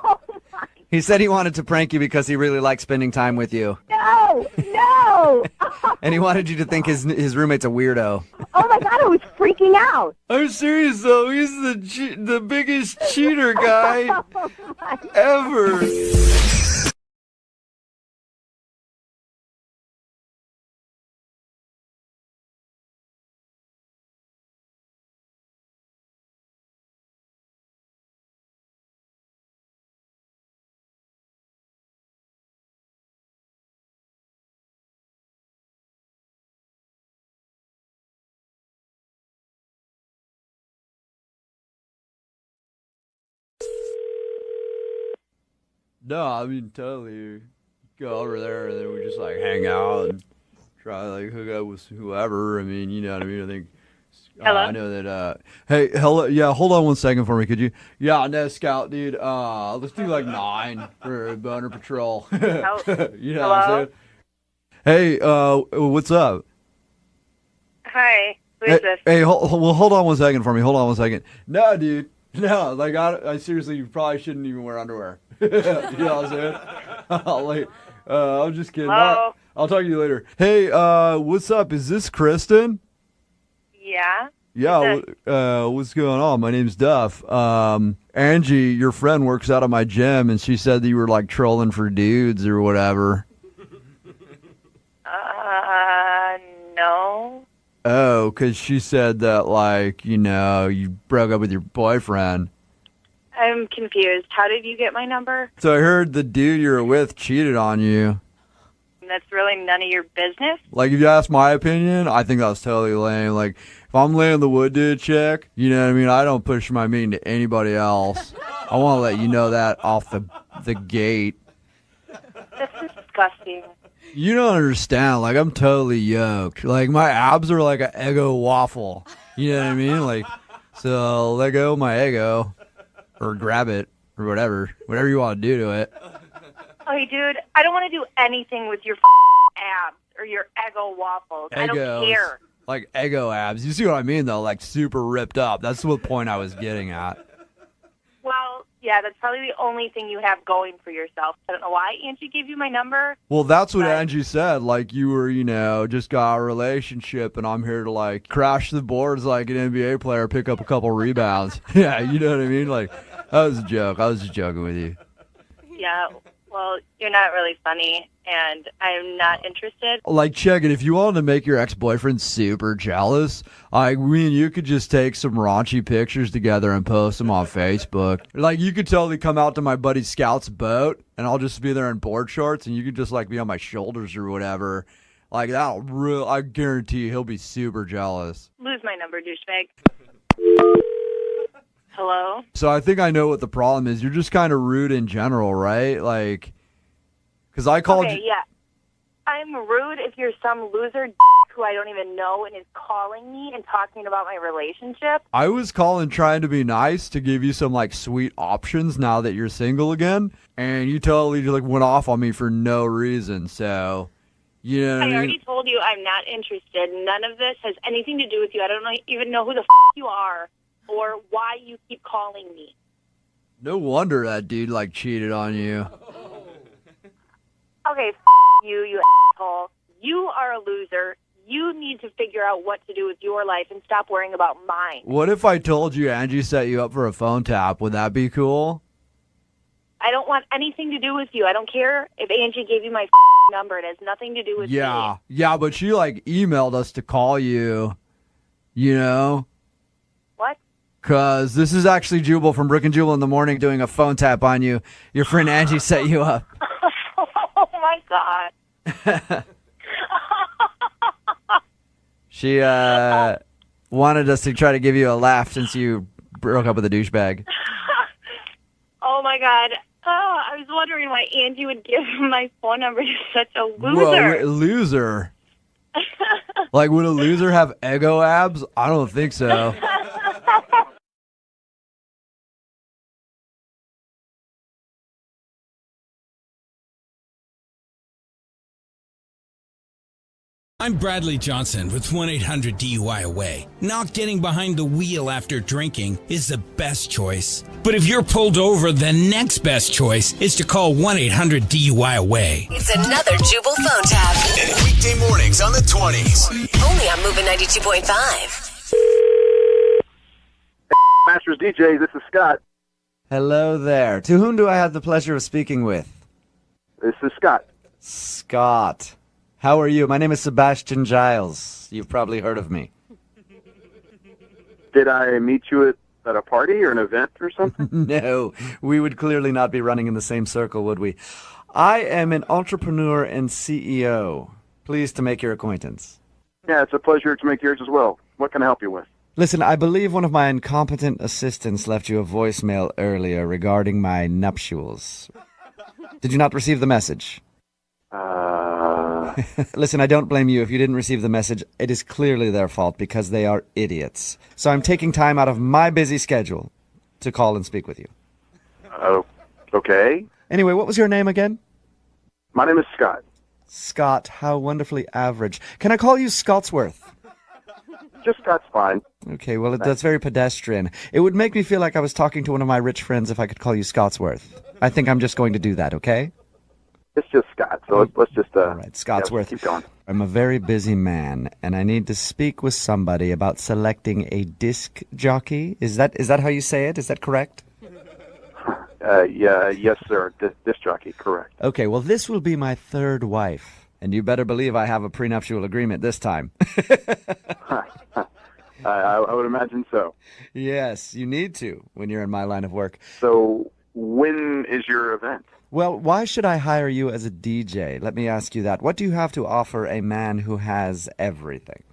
He said he wanted to prank you because he really likes spending time with you. No. And he wanted you to think his roommate's a weirdo. Oh my God, I was freaking out. I'm serious though. He's the biggest cheater guy ever. No, I mean, totally. Go over there and then we just hang out and try to hook up with whoever. I mean, you know what I mean? I think. Hello? I know that. Hey, hello. Yeah, hold on one second for me, could you? Yeah, no, Scout, dude. Let's do 9 for Boner Patrol. You know what I'm saying? Hey, what's up? Hi. Who is this? Hey, hold on one second for me. Hold on one second. No, dude. No, I seriously, you probably shouldn't even wear underwear. You know what I'm saying? I'm just kidding. Hello? I'll talk to you later. Hey, what's up? Is this Kristen? Yeah. Yeah, what's going on? My name's Duff. Angie, your friend, works out at my gym, and she said that you were trolling for dudes or whatever. No. Oh, because she said that, you broke up with your boyfriend. I'm confused. How did you get my number? So I heard the dude you were with cheated on you. That's really none of your business. If you ask my opinion, I think that was totally lame. If I'm laying the wood to a chick, you know what I mean? I don't push my mean to anybody else. I want to let you know that off the gate. That's disgusting. You don't understand. I'm totally yoked. My abs are like an Eggo waffle. You know what I mean? So let go of my ego. Or grab it. Or whatever you want to do to it. Okay, dude, I don't want to do anything with your abs or your Eggo waffles. I don't care. Eggo abs. You see what I mean, though? Super ripped up. That's the point I was getting at. Well, yeah, that's probably the only thing you have going for yourself. I don't know why Angie gave you my number. Well, that's what Angie said. You were, just got a relationship, and I'm here to, crash the boards like an NBA player, pick up a couple rebounds. Yeah, you know what I mean? That was a joke. I was just joking with you. Yeah, well, you're not really funny, and I'm not interested. Like, check it. If you wanted to make your ex-boyfriend super jealous, me and you could just take some raunchy pictures together and post them on Facebook. Like, you could totally come out to my buddy Scout's boat, and I'll just be there in board shorts, and you could just, like, be on my shoulders or whatever. Like, I guarantee you he'll be super jealous. Lose my number, douchebag. Hello? So I think I know what the problem is. You're just kind of rude in general, right? Like, because I called you. Okay, yeah. I'm rude if you're some loser who I don't even know and is calling me and talking about my relationship. I was calling trying to be nice to give you some, like, sweet options now that you're single again. And you totally just, like, went off on me for no reason. So, you know what I mean? I already told you I'm not interested. None of this has anything to do with you. I don't even know who the you are. Or why you keep calling me. No wonder that dude, like, cheated on you. Okay, you asshole. You are a loser. You need to figure out what to do with your life and stop worrying about mine. What if I told you Angie set you up for a phone tap? Would that be cool? I don't want anything to do with you. I don't care if Angie gave you my number. It has nothing to do with me. Yeah, but she, like, emailed us to call you, you know? What? Because this is actually Jubal from Brooke and Jubal in the morning doing a phone tap on you. Your friend Angie set you up. Oh, my God. She wanted us to try to give you a laugh since you broke up with a douchebag. Oh, my God. Oh, I was wondering why Angie would give my phone number to such a loser. Whoa, loser? Like, would a loser have ego abs? I don't think so. I'm Bradley Johnson with 1-800-DUI-AWAY. Not getting behind the wheel after drinking is the best choice. But if you're pulled over, the next best choice is to call 1-800-DUI-AWAY. It's another Jubal phone tap. Weekday mornings on the 20s. Only on Moving 92.5. Masters DJ, this is Scott. Hello there. To whom do I have the pleasure of speaking with? This is Scott. Scott. How are you? My name is Sebastian Giles. You've probably heard of me. Did I meet you at a party or an event or something? No, we would clearly not be running in the same circle, would we? I am an entrepreneur and CEO. Pleased to make your acquaintance. Yeah, it's a pleasure to make yours as well. What can I help you with? Listen, I believe one of my incompetent assistants left you a voicemail earlier regarding my nuptials. Did you not receive the message? Listen, I don't blame you if you didn't receive the message. It is clearly their fault because they are idiots. So I'm taking time out of my busy schedule to call and speak with you. Okay. Anyway, what was your name again? My name is Scott. Scott, how wonderfully average. Can I call you Scottsworth? Just Scott's fine. Okay, well, that's very pedestrian. It would make me feel like I was talking to one of my rich friends if I could call you Scottsworth. I think I'm just going to do that, okay? It's just Scott, so let's just... All right, Scottsworth. Keep going. I'm a very busy man, and I need to speak with somebody about selecting a disc jockey. Is that how you say it? Is that correct? Yes, sir. Disc jockey, correct. Okay, well, this will be my third wife, and you better believe I have a prenuptial agreement this time. I would imagine so. Yes, you need to when you're in my line of work. So when is your event? Well, why should I hire you as a DJ? Let me ask you that. What do you have to offer a man who has everything?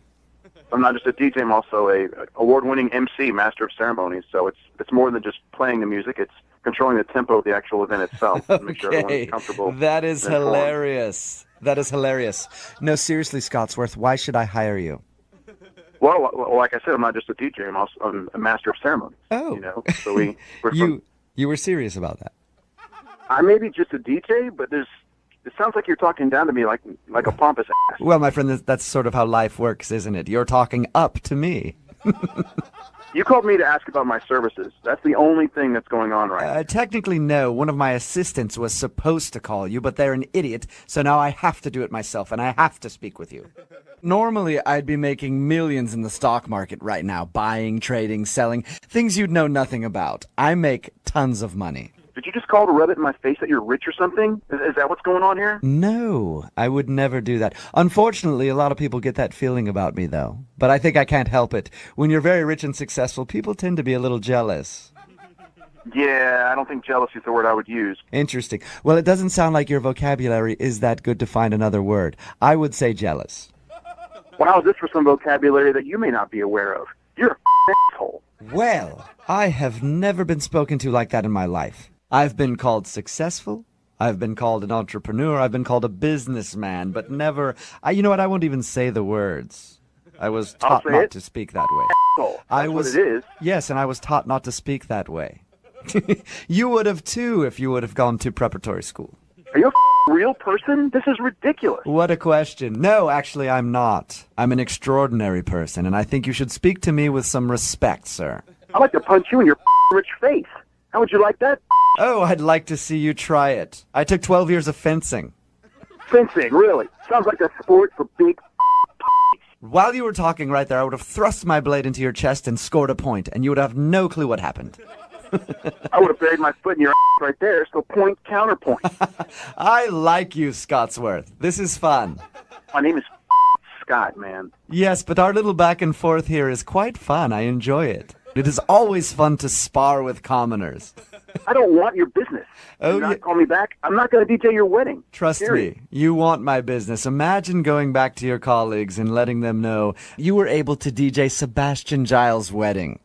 I'm not just a DJ. I'm also a award-winning MC, master of ceremonies. So it's more than just playing the music. It's controlling the tempo of the actual event itself to make sure everyone's comfortable. That is hilarious. That is hilarious. No, seriously, Scottsworth, why should I hire you? Well, like I said, I'm not just a DJ. I'm a master of ceremonies. Oh, you know. So you were serious about that. I may be just a DJ, but it sounds like you're talking down to me like a pompous ass. Well, my friend, that's sort of how life works, isn't it? You're talking up to me. You called me to ask about my services. That's the only thing that's going on right now. Technically, no. One of my assistants was supposed to call you, but they're an idiot, so now I have to do it myself, and I have to speak with you. Normally, I'd be making millions in the stock market right now, buying, trading, selling, things you'd know nothing about. I make tons of money. Did you just call to rub it in my face that you're rich or something? Is that what's going on here? No, I would never do that. Unfortunately, a lot of people get that feeling about me, though. But I think I can't help it. When you're very rich and successful, people tend to be a little jealous. Yeah, I don't think jealousy is the word I would use. Interesting. Well, it doesn't sound like your vocabulary is that good to find another word. I would say jealous. Well, how's this for some vocabulary that you may not be aware of? You're a asshole. Well, I have never been spoken to like that in my life. I've been called successful. I've been called an entrepreneur. I've been called a businessman, but never... you know what? I won't even say the words. I was taught not to speak that way. That's what it is. Yes, and I was taught not to speak that way. You would have, too, if you would have gone to preparatory school. Are you a real person? This is ridiculous. What a question. No, actually, I'm not. I'm an extraordinary person, and I think you should speak to me with some respect, sir. I'd like to punch you in your rich face. How would you like that? Oh, I'd like to see you try it. I took 12 years of fencing. Fencing, really? Sounds like a sport for big... While you were talking right there, I would have thrust my blade into your chest and scored a point, and you would have no clue what happened. I would have buried my foot in your right there, so point, counterpoint. I like you, Scottsworth. This is fun. My name is Scott, man. Yes, but our little back and forth here is quite fun. I enjoy it. It is always fun to spar with commoners. I don't want your business. Do not call me back. I'm not going to DJ your wedding. Trust me, you want my business. Imagine going back to your colleagues and letting them know you were able to DJ Sebastian Giles' wedding.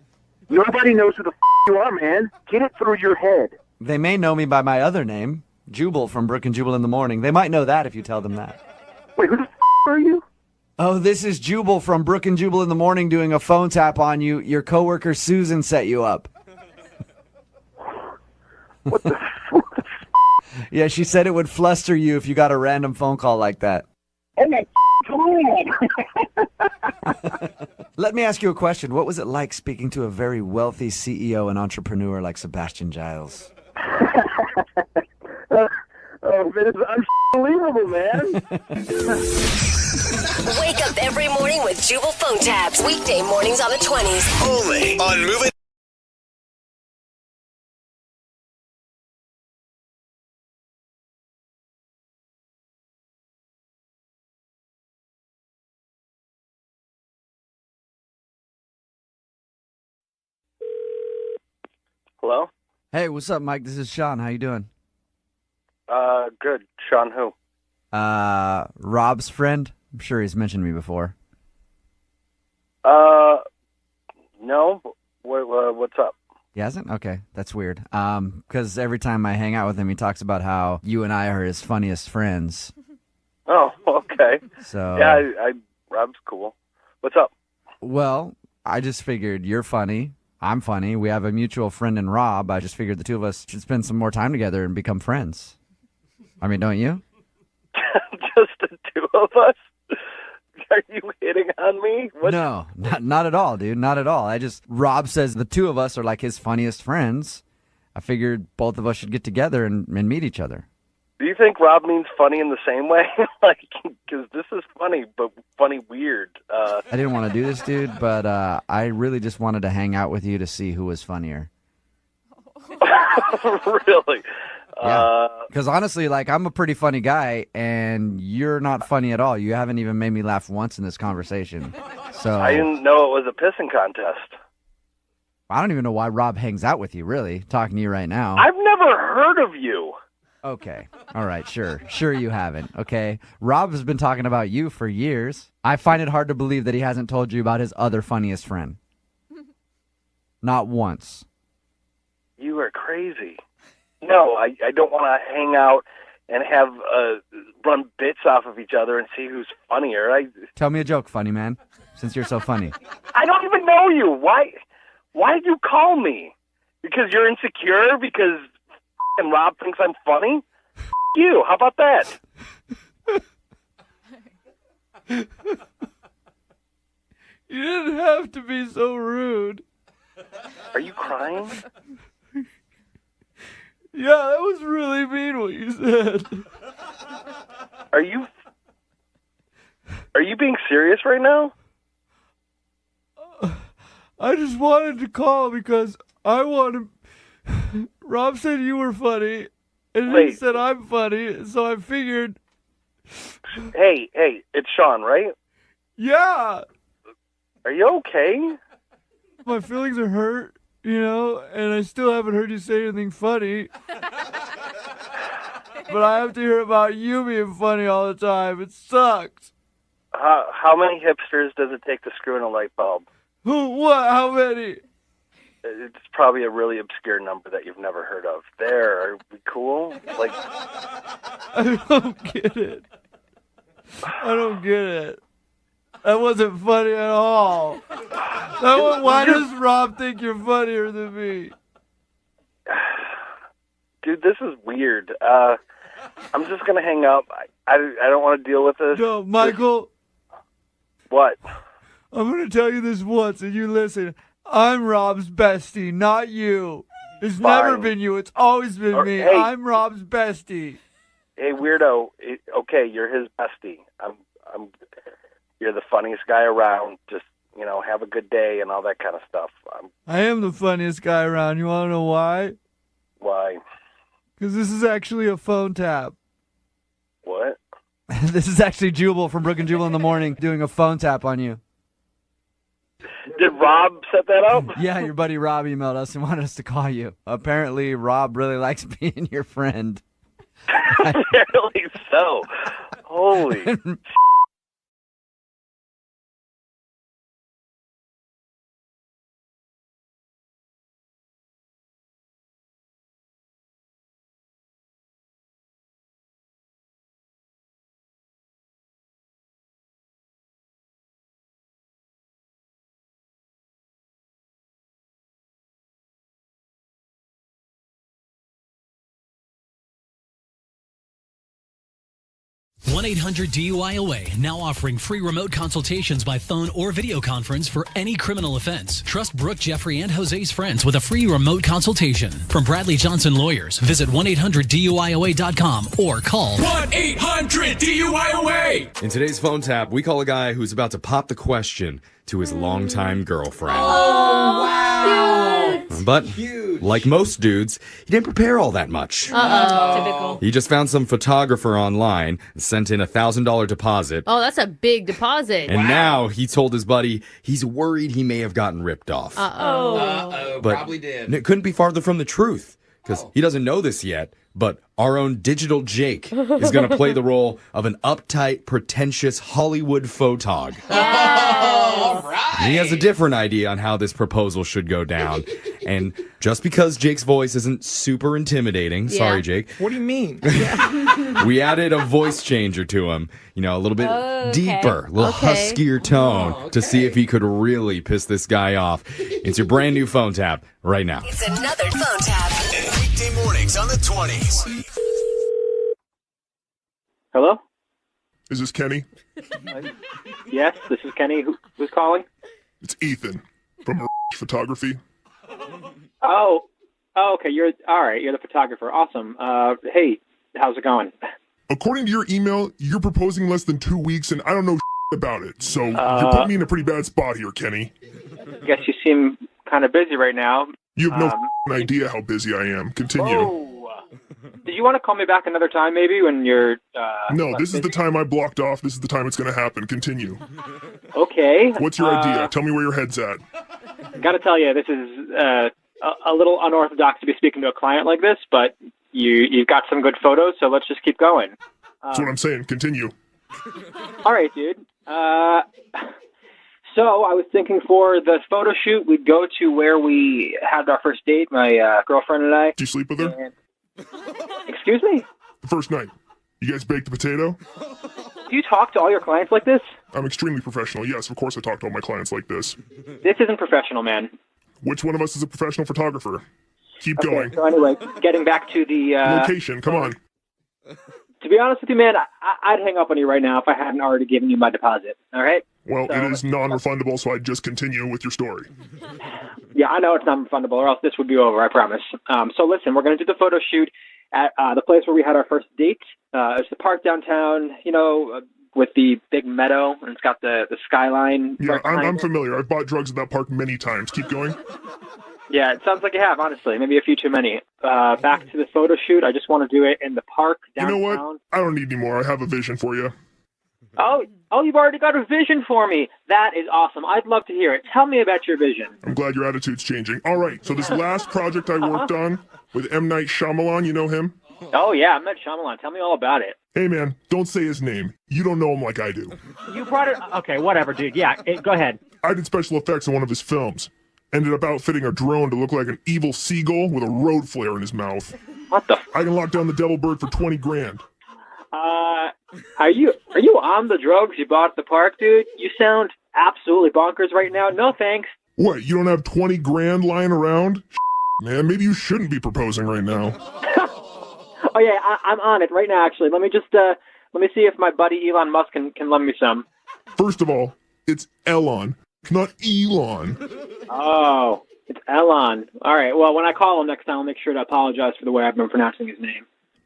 Nobody knows who the you are, man. Get it through your head. They may know me by my other name, Jubal from Brooke and Jubal in the Morning. They might know that if you tell them that. Wait, who the are you? Oh, this is Jubal from Brooke and Jubal in the Morning doing a phone tap on you. Your coworker Susan set you up. What the Yeah, she said it would fluster you if you got a random phone call like that. Oh my God. Let me ask you a question. What was it like speaking to a very wealthy CEO and entrepreneur like Sebastian Giles? Oh, man, it's unbelievable, man. Wake up every morning with Jubal phone tabs. Weekday mornings on the 20s. Only on Moving. Hello? Hey, what's up, Mike? This is Sean. How you doing? Good. Sean who? Rob's friend. I'm sure he's mentioned me before. No. What's up? He hasn't? Okay, that's weird. Because every time I hang out with him, he talks about how you and I are his funniest friends. Oh, okay. So yeah, Rob's cool. What's up? Well, I just figured you're funny. I'm funny. We have a mutual friend in Rob. I just figured the two of us should spend some more time together and become friends. I mean, don't you? Just the two of us? Are you hitting on me? No, not at all, dude. Not at all. Rob says the two of us are like his funniest friends. I figured both of us should get together and meet each other. Do you think Rob means funny in the same way? Because this is funny, but funny weird. I didn't want to do this, dude, but I really just wanted to hang out with you to see who was funnier. Really? Yeah. Because honestly, I'm a pretty funny guy, and you're not funny at all. You haven't even made me laugh once in this conversation. So I didn't know it was a pissing contest. I don't even know why Rob hangs out with you, really, talking to you right now. I've never heard of you. Okay. All right. Sure you haven't. Okay. Rob has been talking about you for years. I find it hard to believe that he hasn't told you about his other funniest friend. Not once. You are crazy. No, I don't want to hang out and have run bits off of each other and see who's funnier. Tell me a joke, funny man, since you're so funny. I don't even know you. Why did you call me? Because you're insecure? Because and Rob thinks I'm funny? You. How about that? You didn't have to be so rude. Are you crying? Yeah, that was really mean what you said. Are you being serious right now? I just wanted to call because I want to Rob said you were funny, and Wait. he said I'm funny, so I figured... Hey, it's Sean, right? Yeah! Are you okay? My feelings are hurt, and I still haven't heard you say anything funny. But I have to hear about you being funny all the time. It sucks. How many hipsters does it take to screw in a light bulb? What? How many? It's probably a really obscure number that you've never heard of. Are we cool? Like, I don't get it. That wasn't funny at all. Why does Rob think you're funnier than me? dude, this is weird. I'm just gonna hang up. I don't want to deal with this. No, Michael. What? I'm gonna tell you this once, and you listen. I'm Rob's bestie, not you. It's never been you. It's always been me. Hey. I'm Rob's bestie. Hey, weirdo. Okay, you're his bestie. You're the funniest guy around. Just, have a good day and all that kind of stuff. I am the funniest guy around. You want to know why? Why? Because this is actually a phone tap. What? This is actually Jubal from Brooke and Jubal in the morning doing a phone tap on you. Did Rob set that up? Yeah, your buddy Rob emailed us and wanted us to call you. Apparently, Rob really likes being your friend. Apparently so. Holy. One 1-800-DUI-AWAY, now offering free remote consultations by phone or video conference for any criminal offense. Trust Brooke, Jeffrey, and Jose's friends with a free remote consultation. From Bradley Johnson Lawyers, visit 1-800-DUI-AWAY.com or call 1-800-DUI-AWAY. In today's phone tap, we call a guy who's about to pop the question to his longtime girlfriend. Oh, wow. But, like most dudes, he didn't prepare all that much. Typical. He just found some photographer online, sent in $1,000 deposit, Oh, that's a big deposit. and now he told his buddy he's worried he may have gotten ripped off. But probably did. It couldn't be farther from the truth, because he doesn't know this yet, but our own digital Jake is going to play the role of an uptight, pretentious Hollywood photog. All right. He has a different idea on how this proposal should go down. And just because Jake's voice isn't super intimidating, sorry, Jake. What do you mean? We added a voice changer to him, a little bit deeper, a little huskier tone to see if he could really piss this guy off. It's your brand new phone tap right now. It's another phone tap. Weekday mornings on the 20s. Hello? Is this Kenny? Yes, this is Kenny. Who's calling? It's Ethan from Photography. Oh, okay. You're the photographer. Awesome. Hey, how's it going? According to your email, you're proposing less than 2 weeks, and I don't know about it. So you're putting me in a pretty bad spot here, Kenny. I guess you seem kind of busy right now. You have no idea how busy I am. Continue. Oh. Did you want to call me back another time, maybe, when you're... No, this is the time I blocked off. This is the time it's going to happen. Continue. Okay. What's your idea? Tell me where your head's at. Got to tell you, this is a little unorthodox to be speaking to a client like this, but you've got some good photos, so let's just keep going. That's what I'm saying. Continue. All right, dude. So I was thinking for the photo shoot, we'd go to where we had our first date, my girlfriend and I. Did you sleep with her? Excuse me? The first night. You guys baked the potato? Do you talk to all your clients like this? I'm extremely professional. Yes, of course I talk to all my clients like this. This isn't professional, man. Which one of us is a professional photographer? Keep going. So anyway, getting back to the... Location, come on. To be honest with you, man, I'd hang up on you right now if I hadn't already given you my deposit, all right? Well, it is non-refundable, so I'd just continue with your story. Yeah, I know it's non-refundable, or else this would be over, I promise. So listen, we're going to do the photo shoot at the place where we had our first date. It's the park downtown, with the big meadow, and it's got the skyline. Yeah, I'm familiar. I've bought drugs at that park many times. Keep going. Yeah, it sounds like you have, honestly. Maybe a few too many. Back to the photo shoot. I just want to do it in the park downtown. You know what? I don't need any more. I have a vision for you. Oh, you've already got a vision for me. That is awesome. I'd love to hear it. Tell me about your vision. I'm glad your attitude's changing. All right, so this last project I worked on with M. Night Shyamalan, you know him? Oh, yeah, I met Shyamalan. Tell me all about it. Hey, man, don't say his name. You don't know him like I do. You brought it... Okay, whatever, dude. Yeah, go ahead. I did special effects in one of his films. Ended up outfitting a drone to look like an evil seagull with a road flare in his mouth. What the... I can lock down the devil bird for 20 grand. Are you on the drugs you bought at the park, dude? You sound absolutely bonkers right now. No thanks. What, you don't have 20 grand lying around? Man, maybe you shouldn't be proposing right now. Oh yeah, I'm on it right now, actually. Let me see if my buddy Elon Musk can lend me some. First of all, it's Elon, not Elon. Oh, it's Elon. All right, well, when I call him next time, I'll make sure to apologize for the way I've been pronouncing his name.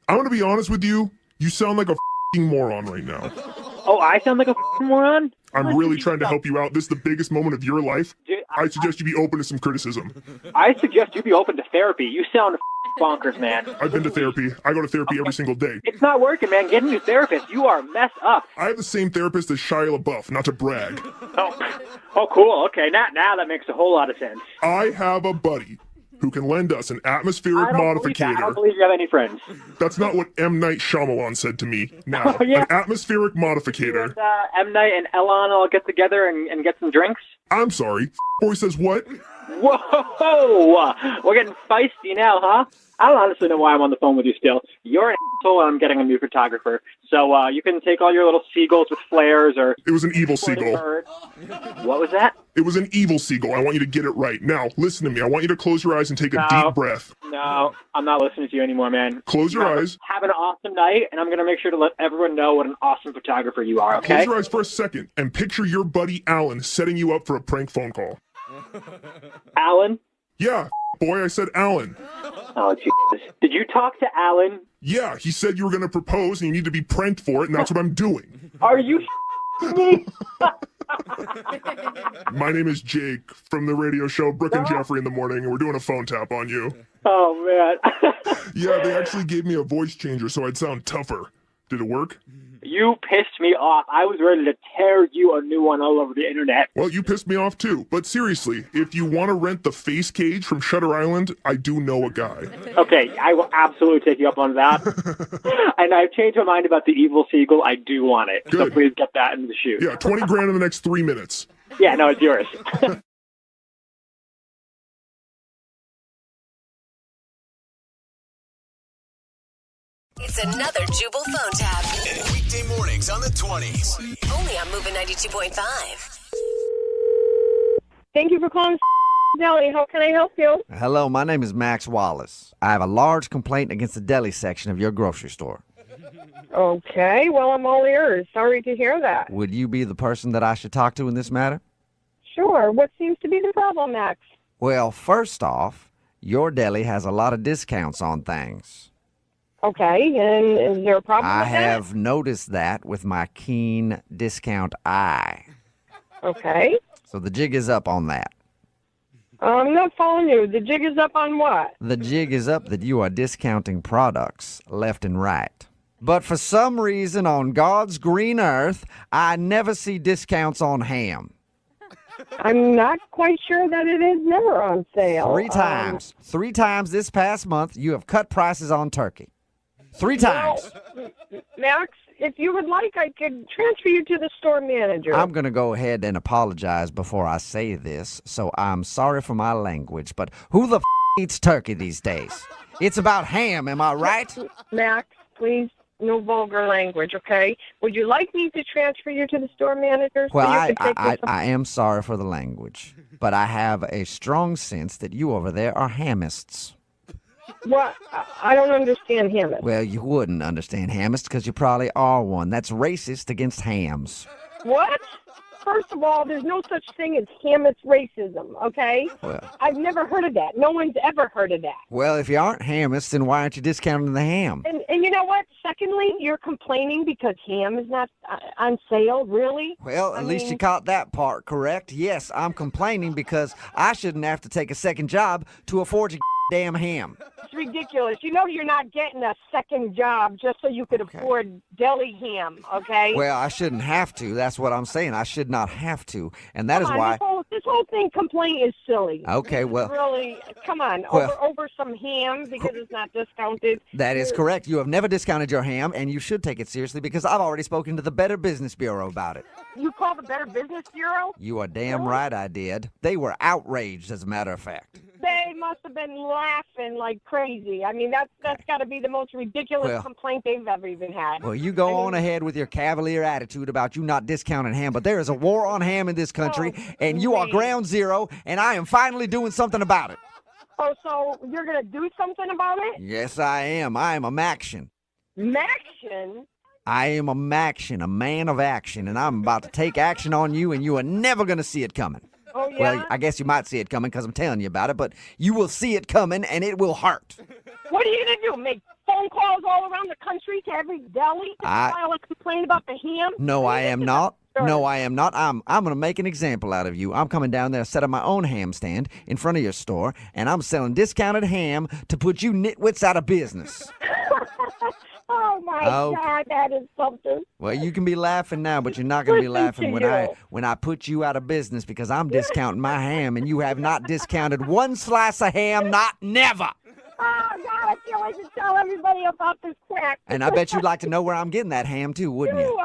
I'm going to be honest with you. You sound like a moron right now. Oh, I sound like a moron? I'm really trying to help you out. This is the biggest moment of your life. Dude, I suggest you be open to some criticism. I suggest you be open to therapy. You sound bonkers, man. I've been to therapy. I go to therapy every single day. It's not working, man. Get a new therapist. You are messed up. I have the same therapist as Shia LaBeouf, not to brag. Oh, cool. Okay, now that makes a whole lot of sense. I have a buddy who can lend us an atmospheric modificator. I don't believe you have any friends. That's not what M. Night Shyamalan said to me. Now, an atmospheric modificator. M. Night and Elon all get together and get some drinks? I'm sorry. Boy says what? Whoa! We're getting feisty now, huh? I don't honestly know why I'm on the phone with you still. You're an asshole and I'm getting a new photographer. So you can take all your little seagulls with flares or... It was an evil seagull. What was that? It was an evil seagull. I want you to get it right. Now, listen to me. I want you to close your eyes and take a deep breath. No, I'm not listening to you anymore, man. Close your eyes. Have an awesome night, and I'm going to make sure to let everyone know what an awesome photographer you are, okay? Close your eyes for a second and picture your buddy Alan setting you up for a prank phone call. Alan? Yeah, boy, I said Alan. Oh, Jesus. Did you talk to Alan? Yeah, he said you were going to propose and you need to be pranked for it, and that's what I'm doing. Are you me? My name is Jake from the radio show Brooke and Jeffrey in the Morning, and we're doing a phone tap on you. Oh, man. Yeah, they actually gave me a voice changer so I'd sound tougher. Did it work? You pissed me off. I was ready to tear you a new one all over the internet. Well, you pissed me off too. But seriously, if you want to rent the face cage from Shutter Island, I do know a guy. Okay, I will absolutely take you up on that. And I've changed my mind about the evil seagull. I do want it. Good. So please get that in the shoot. Yeah, 20 grand in the next 3 minutes. Yeah, no, it's yours. It's another Jubal phone tap. Weekday mornings on the 20s. Only on Moving 92.5. Thank you for calling Deli. How can I help you? Hello, my name is Max Wallace. I have a large complaint against the deli section of your grocery store. Okay, well, I'm all ears. Sorry to hear that. Would you be the person that I should talk to in this matter? Sure. What seems to be the problem, Max? Well, first off, your deli has a lot of discounts on things. Okay, and is there a problem I with that? have noticed that with my keen discount eye. Okay. So the jig is up on that. I'm not following you. The jig is up on what? The jig is up that you are discounting products left and right. But for some reason on God's green earth, I never see discounts on ham. I'm not quite sure that it is never on sale. 3 times. 3 times this past month, you have cut prices on turkey. 3 times. Well, Max, if you would like, I could transfer you to the store manager. I'm going to go ahead and apologize before I say this, so I'm sorry for my language, but who the eats turkey these days? It's about ham, am I right? Max, please, no vulgar language, okay? Would you like me to transfer you to the store manager? Well, so you can take I am sorry for the language, but I have a strong sense that you over there are hamists. What? I don't understand hamists. Well, you wouldn't understand hamists because you probably are one. That's racist against hams. What? first of all, there's no such thing as hamist racism, okay? Well. I've never heard of that. No one's ever heard of that. Well, if you aren't hamists, then why aren't you discounting the ham? And you know what? Secondly, you're complaining because ham is not on sale, really? Well, at least you caught that part correct. Yes, I'm complaining because I shouldn't have to take a second job to afford your damn ham. It's ridiculous. You know you're not getting a second job just so you could afford deli ham, okay? Well, I shouldn't have to. That's what I'm saying. I should not have to. And that is why... This whole thing complaint is silly. Okay, well... Really, come on, Well- over some ham because it's not discounted. That is correct. You have never discounted your ham, and you should take it seriously because I've already spoken to the Better Business Bureau about it. You call the Better Business Bureau? You are damn right I did. They were outraged, as a matter of fact. They must have been laughing like crazy. I mean, that's got to be the most ridiculous Well- complaint they've ever even had. Well, you go on ahead with your cavalier attitude about you not discounting ham, but there is a war on ham in this country, and you are ground zero, and I am finally doing something about it. Oh, so you're going to do something about it? Yes, I am. I am a Maction. Maction? I am a Maction, a man of action, and I'm about to take action on you, and you are never going to see it coming. Oh, yeah? Well, I guess you might see it coming because I'm telling you about it, but you will see it coming, and it will hurt. What are you going to do, make phone calls all around the country to every deli to file a complaint about the ham? No, I am not. No, I am not. I'm going to make an example out of you. I'm coming down there, set up my own ham stand in front of your store, and I'm selling discounted ham to put you nitwits out of business. Oh, my God, that is something. Well, you can be laughing now, but you're not going to be laughing when I put you out of business because I'm discounting my ham, and you have not discounted one slice of ham, not never. Oh, God, I feel like to tell everybody about this crap. And I bet you'd like to know where I'm getting that ham, too, wouldn't you?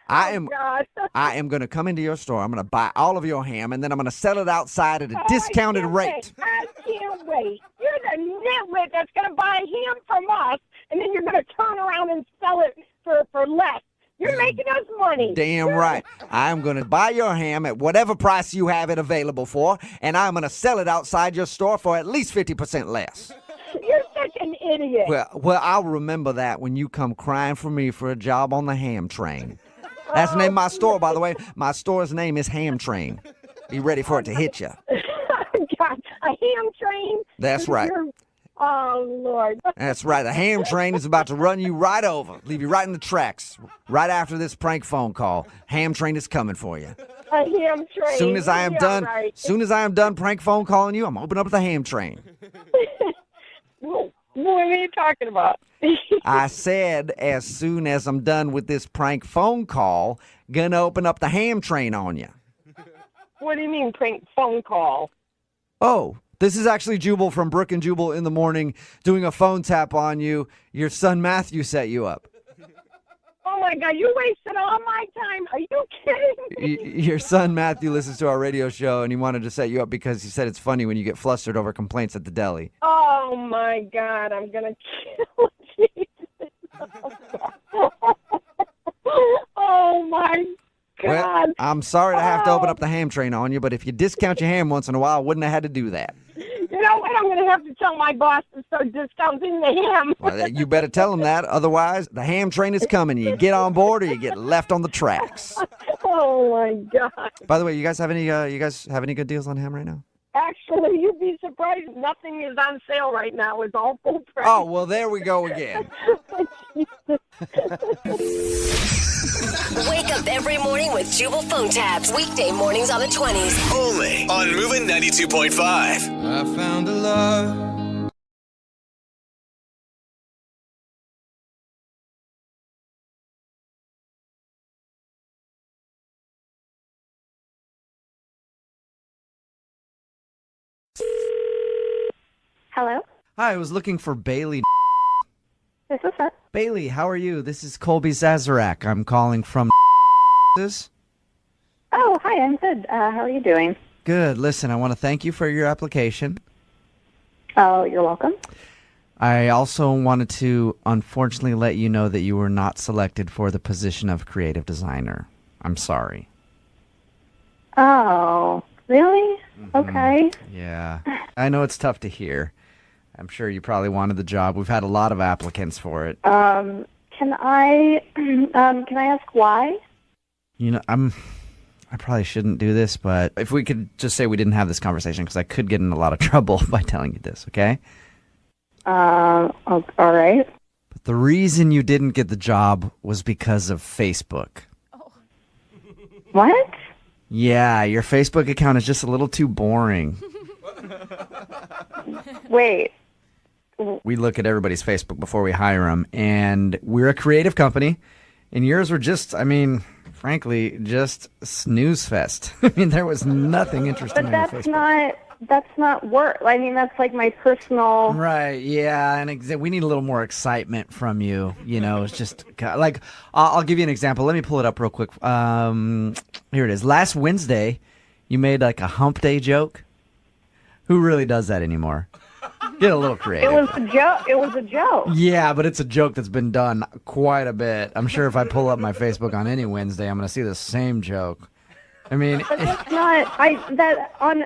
I am going to come into your store. I'm going to buy all of your ham, and then I'm going to sell it outside at a discounted rate. I can't wait. You're the nitwit that's going to buy ham from us, and then you're going to turn around and sell it for less. You're making us money. Damn right. I'm going to buy your ham at whatever price you have it available for, and I'm going to sell it outside your store for at least 50% less. You're such an idiot. Well, I'll remember that when you come crying for me for a job on the ham train. That's the name of my store, by the way. My store's name is Ham Train. Be ready for it to hit you. God, a ham train? That's right. Oh, Lord. That's right. The ham train is about to run you right over, leave you right in the tracks, right after this prank phone call. Ham train is coming for you. A ham train. Soon as I am done, right. soon as I am done prank phone calling you, I'm opening up the ham train. What are you talking about? I said as soon as I'm done with this prank phone call, gonna open up the ham train on you. What do you mean prank phone call? Oh, this is actually Jubal from Brooke and Jubal in the morning doing a phone tap on you. Your son Matthew set you up. Oh, my God, you wasted all my time. Are you kidding me? Your son Matthew listens to our radio show, and he wanted to set you up because he said it's funny when you get flustered over complaints at the deli. Oh, my God, I'm going to kill Jesus. Oh, my God. Well, I'm sorry to have to open up the ham train on you, but if you discount your ham once in a while, I wouldn't have had to do that. You know what? I'm going to have to tell my boss to start discounting the ham. Well, you better tell him that. Otherwise, the ham train is coming. You get on board or you get left on the tracks. Oh, my God. By the way, you guys have any good deals on ham right now? Actually, you'd be surprised. Nothing is on sale right now. It's all full price. Oh, well, there we go again. Wake up every morning with Jubal phone tabs. Weekday mornings on the 20s. Only on Moving 92.5. I found a love. Hello? Hi, I was looking for Bailey. This is her. Bailey, how are you? This is Colby Zazarak. I'm calling from Oh, hi, I'm good. How are you doing? Good. Listen, I want to thank you for your application. Oh, you're welcome. I also wanted to unfortunately let you know that you were not selected for the position of creative designer. I'm sorry. Oh, really? Okay. Yeah. I know it's tough to hear. I'm sure you probably wanted the job. We've had a lot of applicants for it. Can I ask why? You know, I probably shouldn't do this, but if we could just say we didn't have this conversation, because I could get in a lot of trouble by telling you this, okay? All right. But the reason you didn't get the job was because of Facebook. What? Yeah, your Facebook account is just a little too boring. Wait. We look at everybody's Facebook before we hire them, and we're a creative company, and yours were just, I mean, frankly, just snooze fest. I mean, there was nothing interesting But on your Facebook. that's not work. I mean, that's like my personal. Right, yeah, and we need a little more excitement from you. You know, it's just like, I'll give you an example. Let me pull it up real quick. Here it is. Last Wednesday, you made like a hump day joke. Who really does that anymore? Get a little creative. It was a joke. It was a joke. Yeah, but it's a joke that's been done quite a bit. I'm sure if I pull up my Facebook on any Wednesday, I'm going to see the same joke. I mean, but that's not.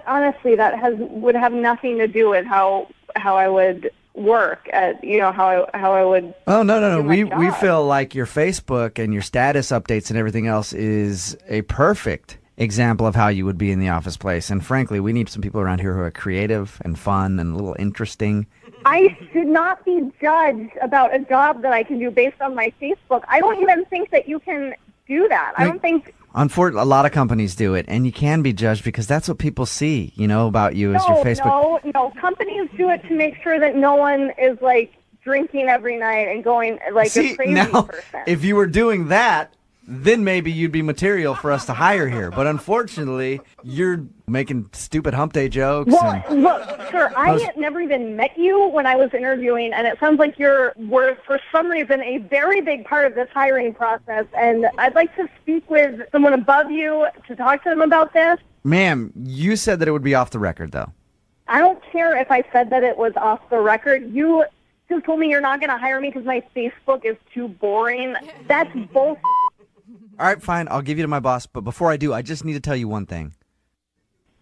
Honestly, that would have nothing to do with how I would work at. You know how I would. Oh no. do my We job. feel like your Facebook and your status updates and everything else is a perfect example of how you would be in the office place. And frankly, we need some people around here who are creative and fun and a little interesting. I should not be judged about a job that I can do based on my Facebook. I don't even think that you can do that. I don't think. Unfortunately, a lot of companies do it, and you can be judged because that's what people see, you know, about you as your Facebook. No. Companies do it to make sure that no one is like drinking every night and going like See, a crazy now, person. if you were doing that, then maybe you'd be material for us to hire here. But unfortunately, you're making stupid hump day jokes. Well, look, sir, I had never even met you when I was interviewing, and it sounds like you're for some reason, a very big part of this hiring process, and I'd like to speak with someone above you to talk to them about this. Ma'am, you said that it would be off the record, though. I don't care if I said that it was off the record. You just told me you're not going to hire me because my Facebook is too boring. That's bullshit. All right, fine. I'll give you to my boss. But before I do, I just need to tell you one thing.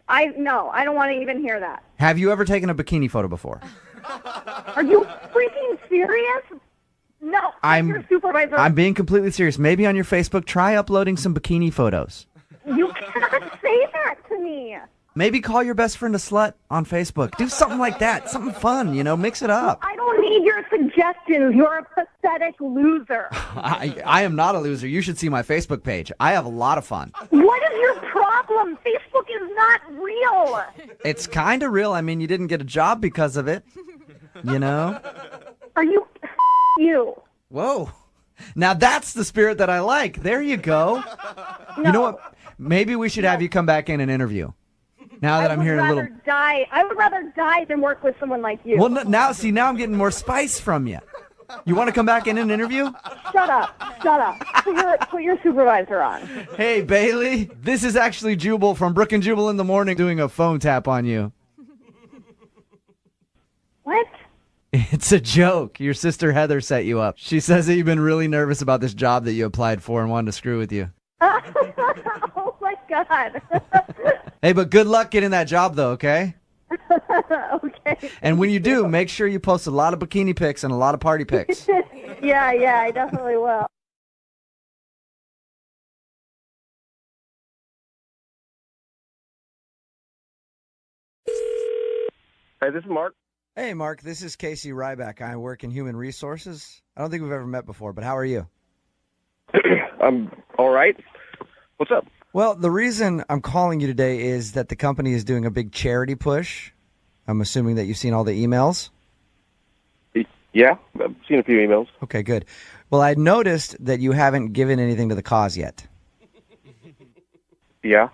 I don't want to even hear that. Have you ever taken a bikini photo before? Are you freaking serious? No, I'm your supervisor. I'm being completely serious. Maybe on your Facebook, try uploading some bikini photos. You cannot say that to me. Maybe call your best friend a slut on Facebook. Do something like that. Something fun, you know, mix it up. I don't need your suggestions. You're a pathetic loser. I am not a loser. You should see my Facebook page. I have a lot of fun. What is your problem? Facebook is not real. It's kind of real. I mean, you didn't get a job because of it, you know? Are you... you. Whoa. Now that's the spirit that I like. There you go. No. You know what? Maybe we should have you come back in and interview. Now that I'm hearing a little... I would rather die than work with someone like you. Well, now I'm getting more spice from you. You want to come back in and interview? Shut up. Put your supervisor on. Hey, Bailey, this is actually Jubal from Brooke and Jubal in the Morning doing a phone tap on you. What? It's a joke. Your sister Heather set you up. She says that you've been really nervous about this job that you applied for and wanted to screw with you. Oh, my God. Hey, but good luck getting that job, though, okay? Okay. And when you do, make sure you post a lot of bikini pics and a lot of party pics. Yeah, I definitely will. Hey, this is Mark. Hey, Mark, this is Casey Ryback. I work in human resources. I don't think we've ever met before, but how are you? I'm all right. What's up? Well, the reason I'm calling you today is that the company is doing a big charity push. I'm assuming that you've seen all the emails. Yeah, I've seen a few emails. Okay, good. Well, I noticed that you haven't given anything to the cause yet. Yeah.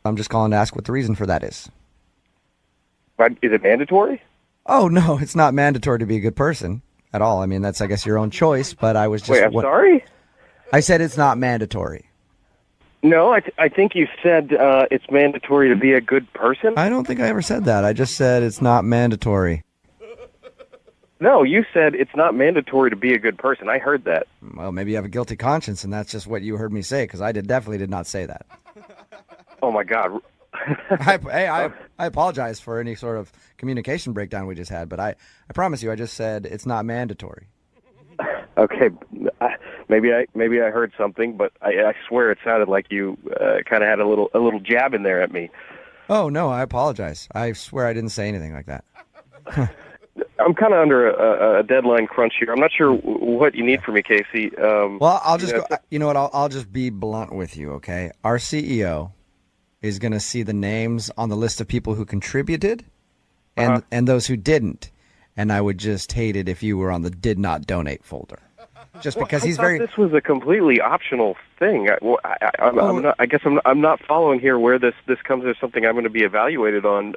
I'm just calling to ask what the reason for that is. But is it mandatory? Oh, no, it's not mandatory to be a good person at all. I mean, that's, I guess, your own choice, but I was just... Wait, I'm sorry? I said it's not mandatory. No, I think you said it's mandatory to be a good person. I don't think I ever said that. I just said it's not mandatory. No, you said it's not mandatory to be a good person. I heard that. Well, maybe you have a guilty conscience, and that's just what you heard me say, because I definitely did not say that. Oh, my God. I apologize for any sort of communication breakdown we just had, but I promise you, I just said it's not mandatory. Okay. Maybe I heard something, but I swear it sounded like you kind of had a little jab in there at me. Oh, no, I apologize. I swear I didn't say anything like that. I'm kind of under a deadline crunch here. I'm not sure what you need from me, Casey. Well, I'll just go. You know what? I'll just be blunt with you, okay? Our CEO is going to see the names on the list of people who contributed and those who didn't. And I would just hate it if you were on the did not donate folder. Just because he's very. This was a completely optional thing. I guess I'm not following here where this comes as something I'm going to be evaluated on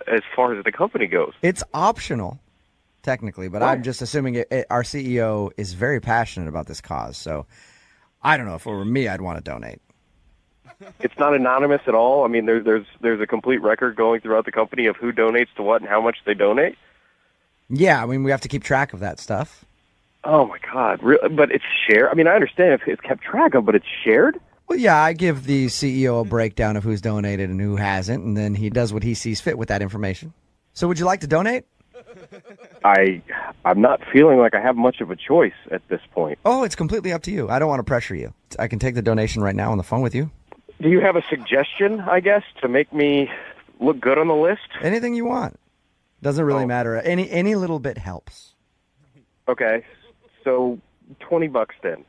as far as the company goes. It's optional, technically, but I'm just assuming our CEO is very passionate about this cause. So I don't know if it were me, I'd want to donate. It's not anonymous at all. I mean, there's a complete record going throughout the company of who donates to what and how much they donate. Yeah, I mean, we have to keep track of that stuff. Oh, my God. But it's shared? I mean, I understand if it's kept track of, but it's shared? Well, yeah, I give the CEO a breakdown of who's donated and who hasn't, and then he does what he sees fit with that information. So would you like to donate? I'm not feeling like I have much of a choice at this point. Oh, it's completely up to you. I don't want to pressure you. I can take the donation right now on the phone with you. Do you have a suggestion, I guess, to make me look good on the list? Anything you want. Doesn't really matter. Any little bit helps. Okay, so $20 then.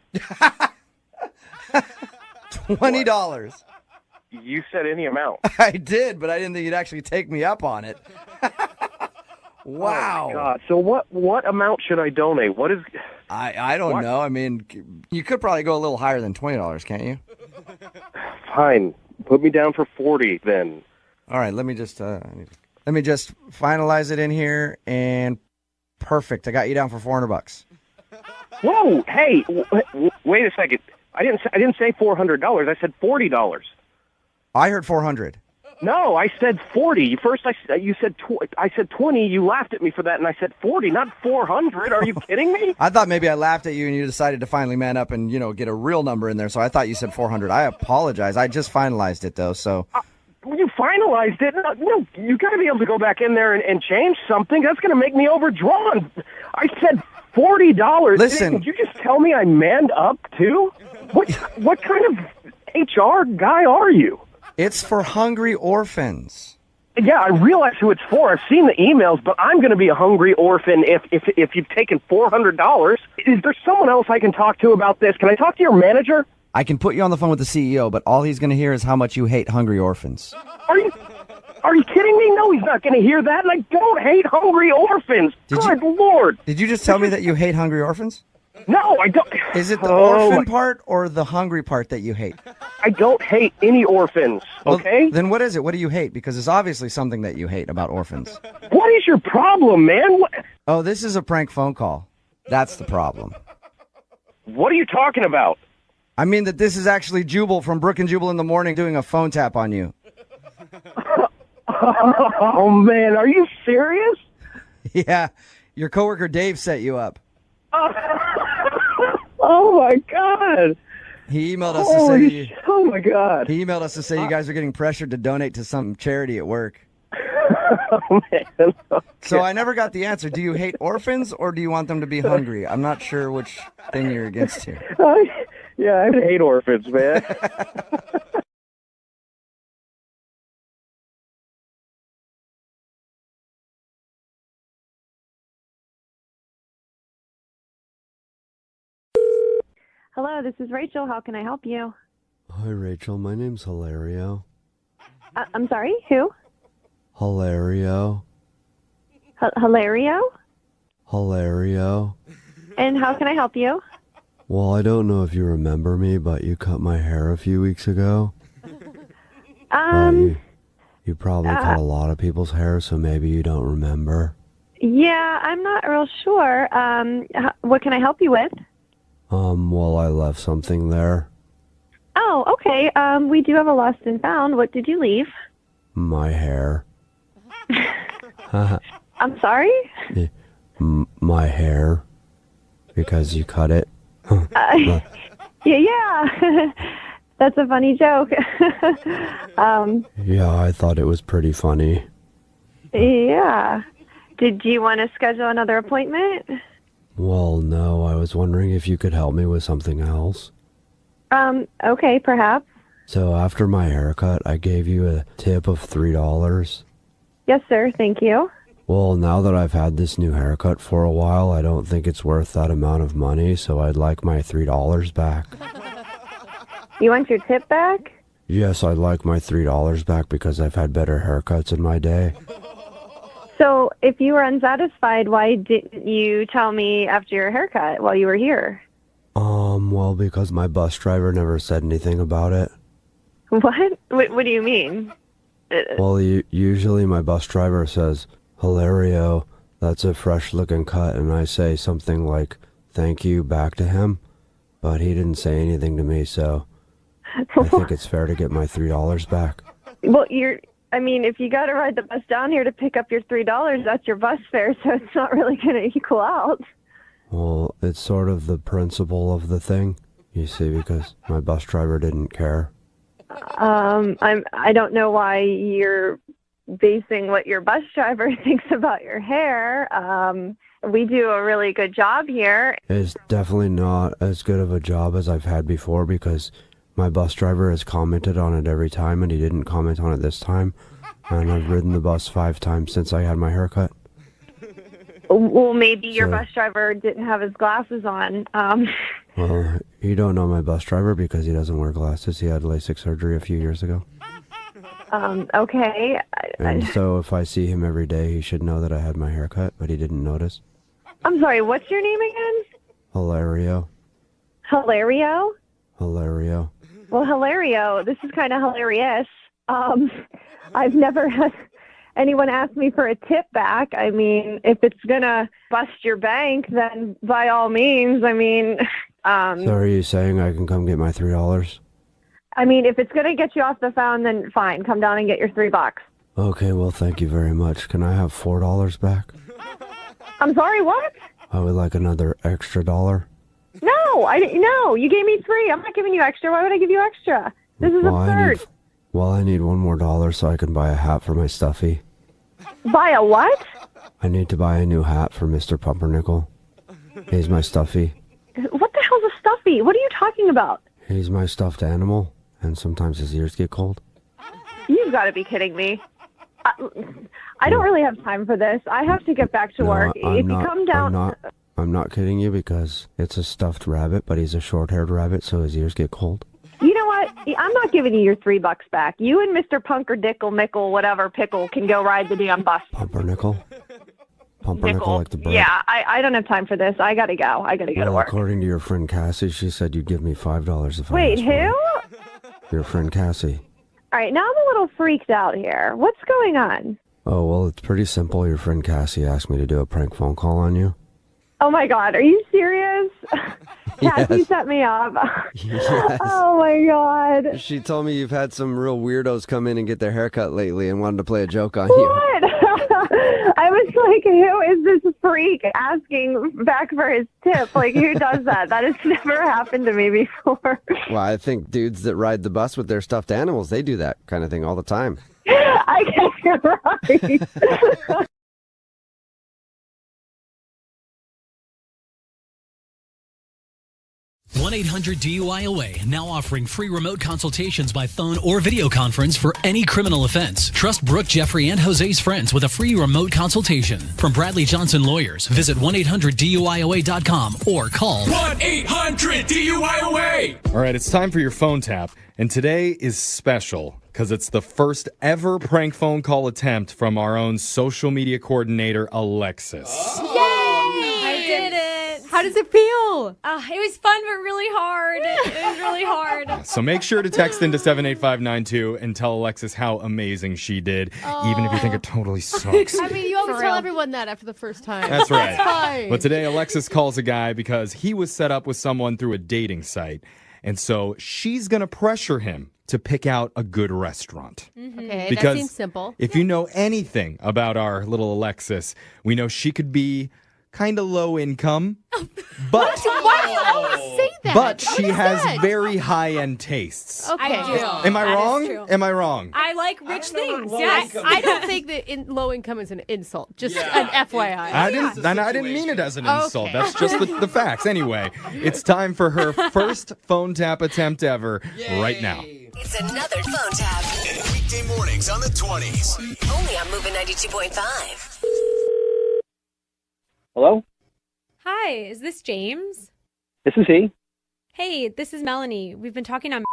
$20. You said any amount. I did, but I didn't think you'd actually take me up on it. Wow. Oh my God. So what amount should I donate? What is? I don't know. I mean, you could probably go a little higher than $20, can't you? Fine. Put me down for 40 then. All right. Let me just finalize it in here, and perfect. I got you down for $400. Whoa! Hey, wait a second. I didn't say $400. I said $40. I heard 400. No, I said 40. First, I said 20. You laughed at me for that, and I said 40, not 400. Are you kidding me? I thought maybe I laughed at you, and you decided to finally man up and get a real number in there. So I thought you said 400. I apologize. I just finalized it though. So. You finalized it. No, you got to be able to go back in there and change something. That's going to make me overdrawn. I said $40. Listen. Did you just tell me I manned up too? What kind of HR guy are you? It's for hungry orphans. Yeah, I realize who it's for. I've seen the emails, but I'm going to be a hungry orphan if you've taken $400. Is there someone else I can talk to about this? Can I talk to your manager? I can put you on the phone with the CEO, but all he's going to hear is how much you hate hungry orphans. Are you kidding me? No, he's not going to hear that, and I don't hate hungry orphans. Good Lord. Did you just tell me that you hate hungry orphans? No, I don't. Is it the orphan part or the hungry part that you hate? I don't hate any orphans, okay? Well, then what is it? What do you hate? Because it's obviously something that you hate about orphans. What is your problem, man? Oh, this is a prank phone call. That's the problem. What are you talking about? I mean that this is actually Jubal from Brooke and Jubal in the morning doing a phone tap on you. Oh, man, are you serious? Yeah, your coworker Dave set you up. Oh, my God. He emailed us to say... Oh, my God. He emailed us to say you guys are getting pressured to donate to some charity at work. Oh, man. Okay. So I never got the answer. Do you hate orphans or do you want them to be hungry? I'm not sure which thing you're against here. Yeah, I hate orphans, man. Hello, this is Rachel. How can I help you? Hi, Rachel. My name's Hilario. I'm sorry, who? Hilario. Hilario? Hilario. And how can I help you? Well, I don't know if you remember me, but you cut my hair a few weeks ago. You probably cut a lot of people's hair, so maybe you don't remember. Yeah, I'm not real sure. What can I help you with? Well, I left something there. Oh, okay. We do have a lost and found. What did you leave? My hair. I'm sorry? My hair. Because you cut it. Yeah. That's a funny joke. Yeah, I thought it was pretty funny. Yeah. Did you want to schedule another appointment? Well, no, I was wondering if you could help me with something else. Okay, perhaps. So after my haircut, I gave you a tip of $3. Yes, sir. Thank you. Well, now that I've had this new haircut for a while, I don't think it's worth that amount of money, so I'd like my $3 back. You want your tip back? Yes, I'd like my $3 back because I've had better haircuts in my day. So, if you were unsatisfied, why didn't you tell me after your haircut while you were here? Well, because my bus driver never said anything about it. What? What do you mean? Well, usually my bus driver says, "Hilario, that's a fresh-looking cut," and I say something like, "Thank you," back to him, but he didn't say anything to me, so I think it's fair to get my $3 back. Well, if you got to ride the bus down here to pick up your $3, that's your bus fare, so it's not really going to equal out. Well, it's sort of the principle of the thing, you see, because my bus driver didn't care. I don't know why you're basing what your bus driver thinks about your hair. We do a really good job here. It's definitely not as good of a job as I've had before because my bus driver has commented on it every time and he didn't comment on it this time. And I've ridden the bus 5 times since I had my haircut. Well, maybe your bus driver didn't have his glasses on. Well, you don't know my bus driver because he doesn't wear glasses. He had LASIK surgery a few years ago. Okay. And so if I see him every day, he should know that I had my haircut, but he didn't notice. I'm sorry, what's your name again? Hilario. Hilario? Hilario. Well, Hilario, this is kind of hilarious. I've never had anyone ask me for a tip back. I mean, if it's going to bust your bank, then by all means, So are you saying I can come get my $3? if it's going to get you off the phone, then fine. Come down and get your $3. Okay, well, thank you very much. Can I have $4 back? I'm sorry, what? I would like another extra $1. No, no, you gave me $3. I'm not giving you extra. Why would I give you extra? This is absurd. I need one more $1 so I can buy a hat for my stuffy. Buy a what? I need to buy a new hat for Mr. Pumpernickel. He's my stuffy. What the hell's a stuffy? What are you talking about? He's my stuffed animal, and sometimes his ears get cold. You've got to be kidding me. I don't really have time for this. I have to get back to work. If you come down... I'm not kidding you because it's a stuffed rabbit, but he's a short-haired rabbit, so his ears get cold. You know what? I'm not giving you your $3 back. You and Mr. Punker, Dickle, Mickle, whatever, Pickle can go ride the damn bus. Pumpernickel? Pumpernickel like the bird? Yeah, I don't have time for this. I got to go. I got to go to work. According to your friend Cassie, she said you'd give me $5 if I Wait, asked for who? it. Your friend Cassie. All right, now I'm a little freaked out here. What's going on? Oh, well, it's pretty simple. Your friend Cassie asked me to do a prank phone call on you. Oh, my God. Are you serious? Cassie set me up. Yes. Oh, my God. She told me you've had some real weirdos come in and get their haircut lately and wanted to play a joke on What? you. I was like, who is this freak asking back for his tip? Like, who does that? That has never happened to me before. Well, I think dudes that ride the bus with their stuffed animals, they do that kind of thing all the time. I guess you're right. 1-800-DUI-OA, now offering free remote consultations by phone or video conference for any criminal offense. Trust Brooke, Jeffrey, and Jose's friends with a free remote consultation. From Bradley Johnson Lawyers, visit 1-800-DUIOA.com or call 1-800-DUI-OA. All right, it's time for your phone tap. And today is special because it's the first ever prank phone call attempt from our own social media coordinator, Alexis. I did it. How does it feel? It was fun, but really hard. It was really hard. So make sure to text into 78592 and tell Alexis how amazing she did, even if you think it totally sucks. I mean, you always tell everyone that after the first time. That's right. That's fine. But today, Alexis calls a guy because he was set up with someone through a dating site. And so she's going to pressure him to pick out a good restaurant. Okay, because that seems simple. If you know anything about our little Alexis, we know she could be kind of low income. But why do you always say that. But What she is has that? very high-end tastes. Okay. I do. Am I That is wrong? true. Am I wrong? I like rich things. I, Yes. I don't think that low income is an insult. Just an FYI. I didn't mean it as an insult. Okay. That's just the facts. Anyway, it's time for her first phone tap attempt ever right now. It's another phone tap. Weekday mornings on the 20s. Only on Moving 92.5. Hello? Hi, is this James? This is he. Hey, this is Melanie. We've been talking on.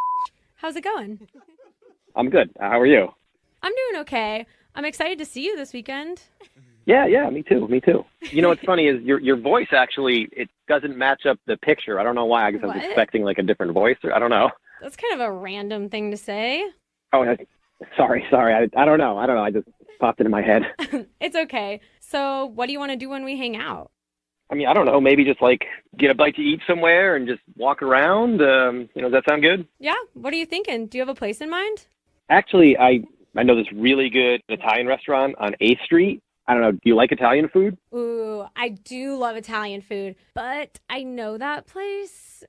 How's it going? I'm good. How are you? I'm doing okay. I'm excited to see you this weekend. Yeah, me too. You know what's funny is your voice actually, it doesn't match up the picture. I don't know why. I guess I was What? expecting like a different voice. I don't know. That's kind of a random thing to say. Oh, sorry. I don't know. I just popped into my head. It's okay. So, what do you want to do when we hang out? I mean, I don't know. Maybe just like get a bite to eat somewhere and just walk around. Does that sound good? Yeah. What are you thinking? Do you have a place in mind? Actually, I know this really good Italian restaurant on 8th Street. I don't know. Do you like Italian food? Ooh, I do love Italian food, but I know that place.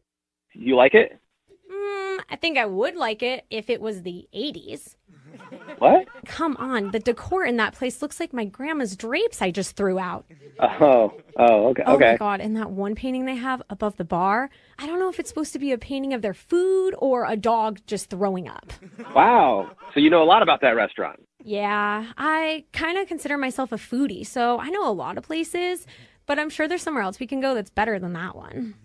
You like it? I think I would like it if it was the 80s. What? Come on, the decor in that place looks like my grandma's drapes I just threw out. Oh, okay. Oh my God, and that one painting they have above the bar, I don't know if it's supposed to be a painting of their food or a dog just throwing up. Wow. So you know a lot about that restaurant. Yeah, I kind of consider myself a foodie, so I know a lot of places, but I'm sure there's somewhere else we can go that's better than that one.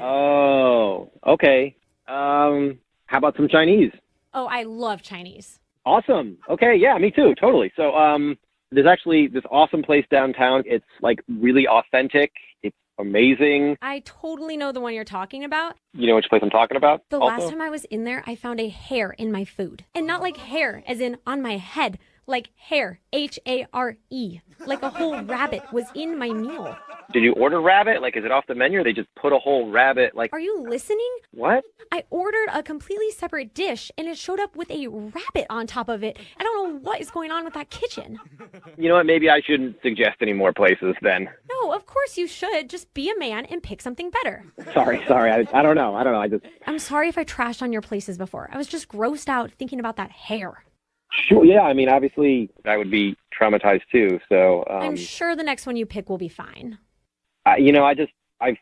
Oh, okay. How about some Chinese? Oh, I love Chinese. Awesome. Okay, yeah, me too, totally. So, there's actually this awesome place downtown. It's like really authentic. It's amazing. I totally know the one you're talking about. You know which place I'm talking about? The also? last time I was in there, I found a hair in my food. And not like hair, as in on my head. Like hair, H-A-R-E. Like a whole rabbit was in my meal. Did you order rabbit? Like, is it off the menu or they just put a whole rabbit? Like, Are you listening? What? I ordered a completely separate dish, and it showed up with a rabbit on top of it. I don't know what is going on with that kitchen. You know what? Maybe I shouldn't suggest any more places then. No, of course you should. Just be a man and pick something better. Sorry. I don't know. I'm sorry if I trashed on your places before. I was just grossed out thinking about that hair. Sure, yeah. I mean, obviously, I would be traumatized too. So I'm sure the next one you pick will be fine. I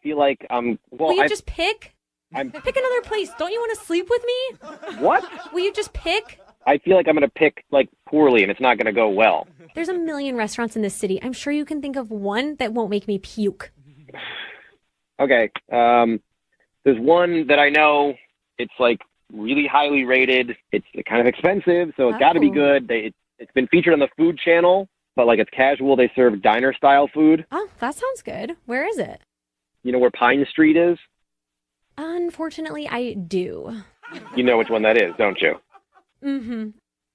feel like Will you just pick? Pick another place. Don't you want to sleep with me? What? Will you just pick? I feel like I'm going to pick like poorly, and it's not going to go well. There's a million restaurants in this city. I'm sure you can think of one that won't make me puke. Okay. There's one that I know. It's like really highly rated. It's kind of expensive, so it's got to be good. It's been featured on the Food Channel, but like it's casual. They serve diner style food. Oh, that sounds good. Where is it? You know where Pine Street is? Unfortunately, I do. You know which one that is, don't you? Mm-hmm.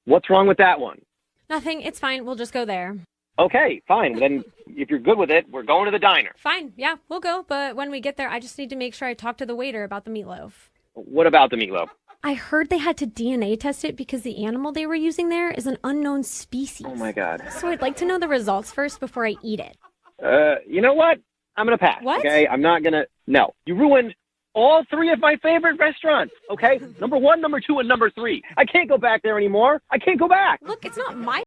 What's wrong with that one? Nothing. It's fine. We'll just go there. Okay, fine. Then if you're good with it, we're going to the diner. Fine. Yeah, we'll go. But when we get there, I just need to make sure I talk to the waiter about the meatloaf. What about the meatloaf? I heard they had to DNA test it because the animal they were using there is an unknown species. Oh, my God. So I'd like to know the results first before I eat it. You know what? I'm going to pass. What? Okay, I'm not going to. No. You ruined all three of my favorite restaurants, okay? Number 1, number 2, and number 3. I can't go back there anymore. I can't go back. Look, it's not my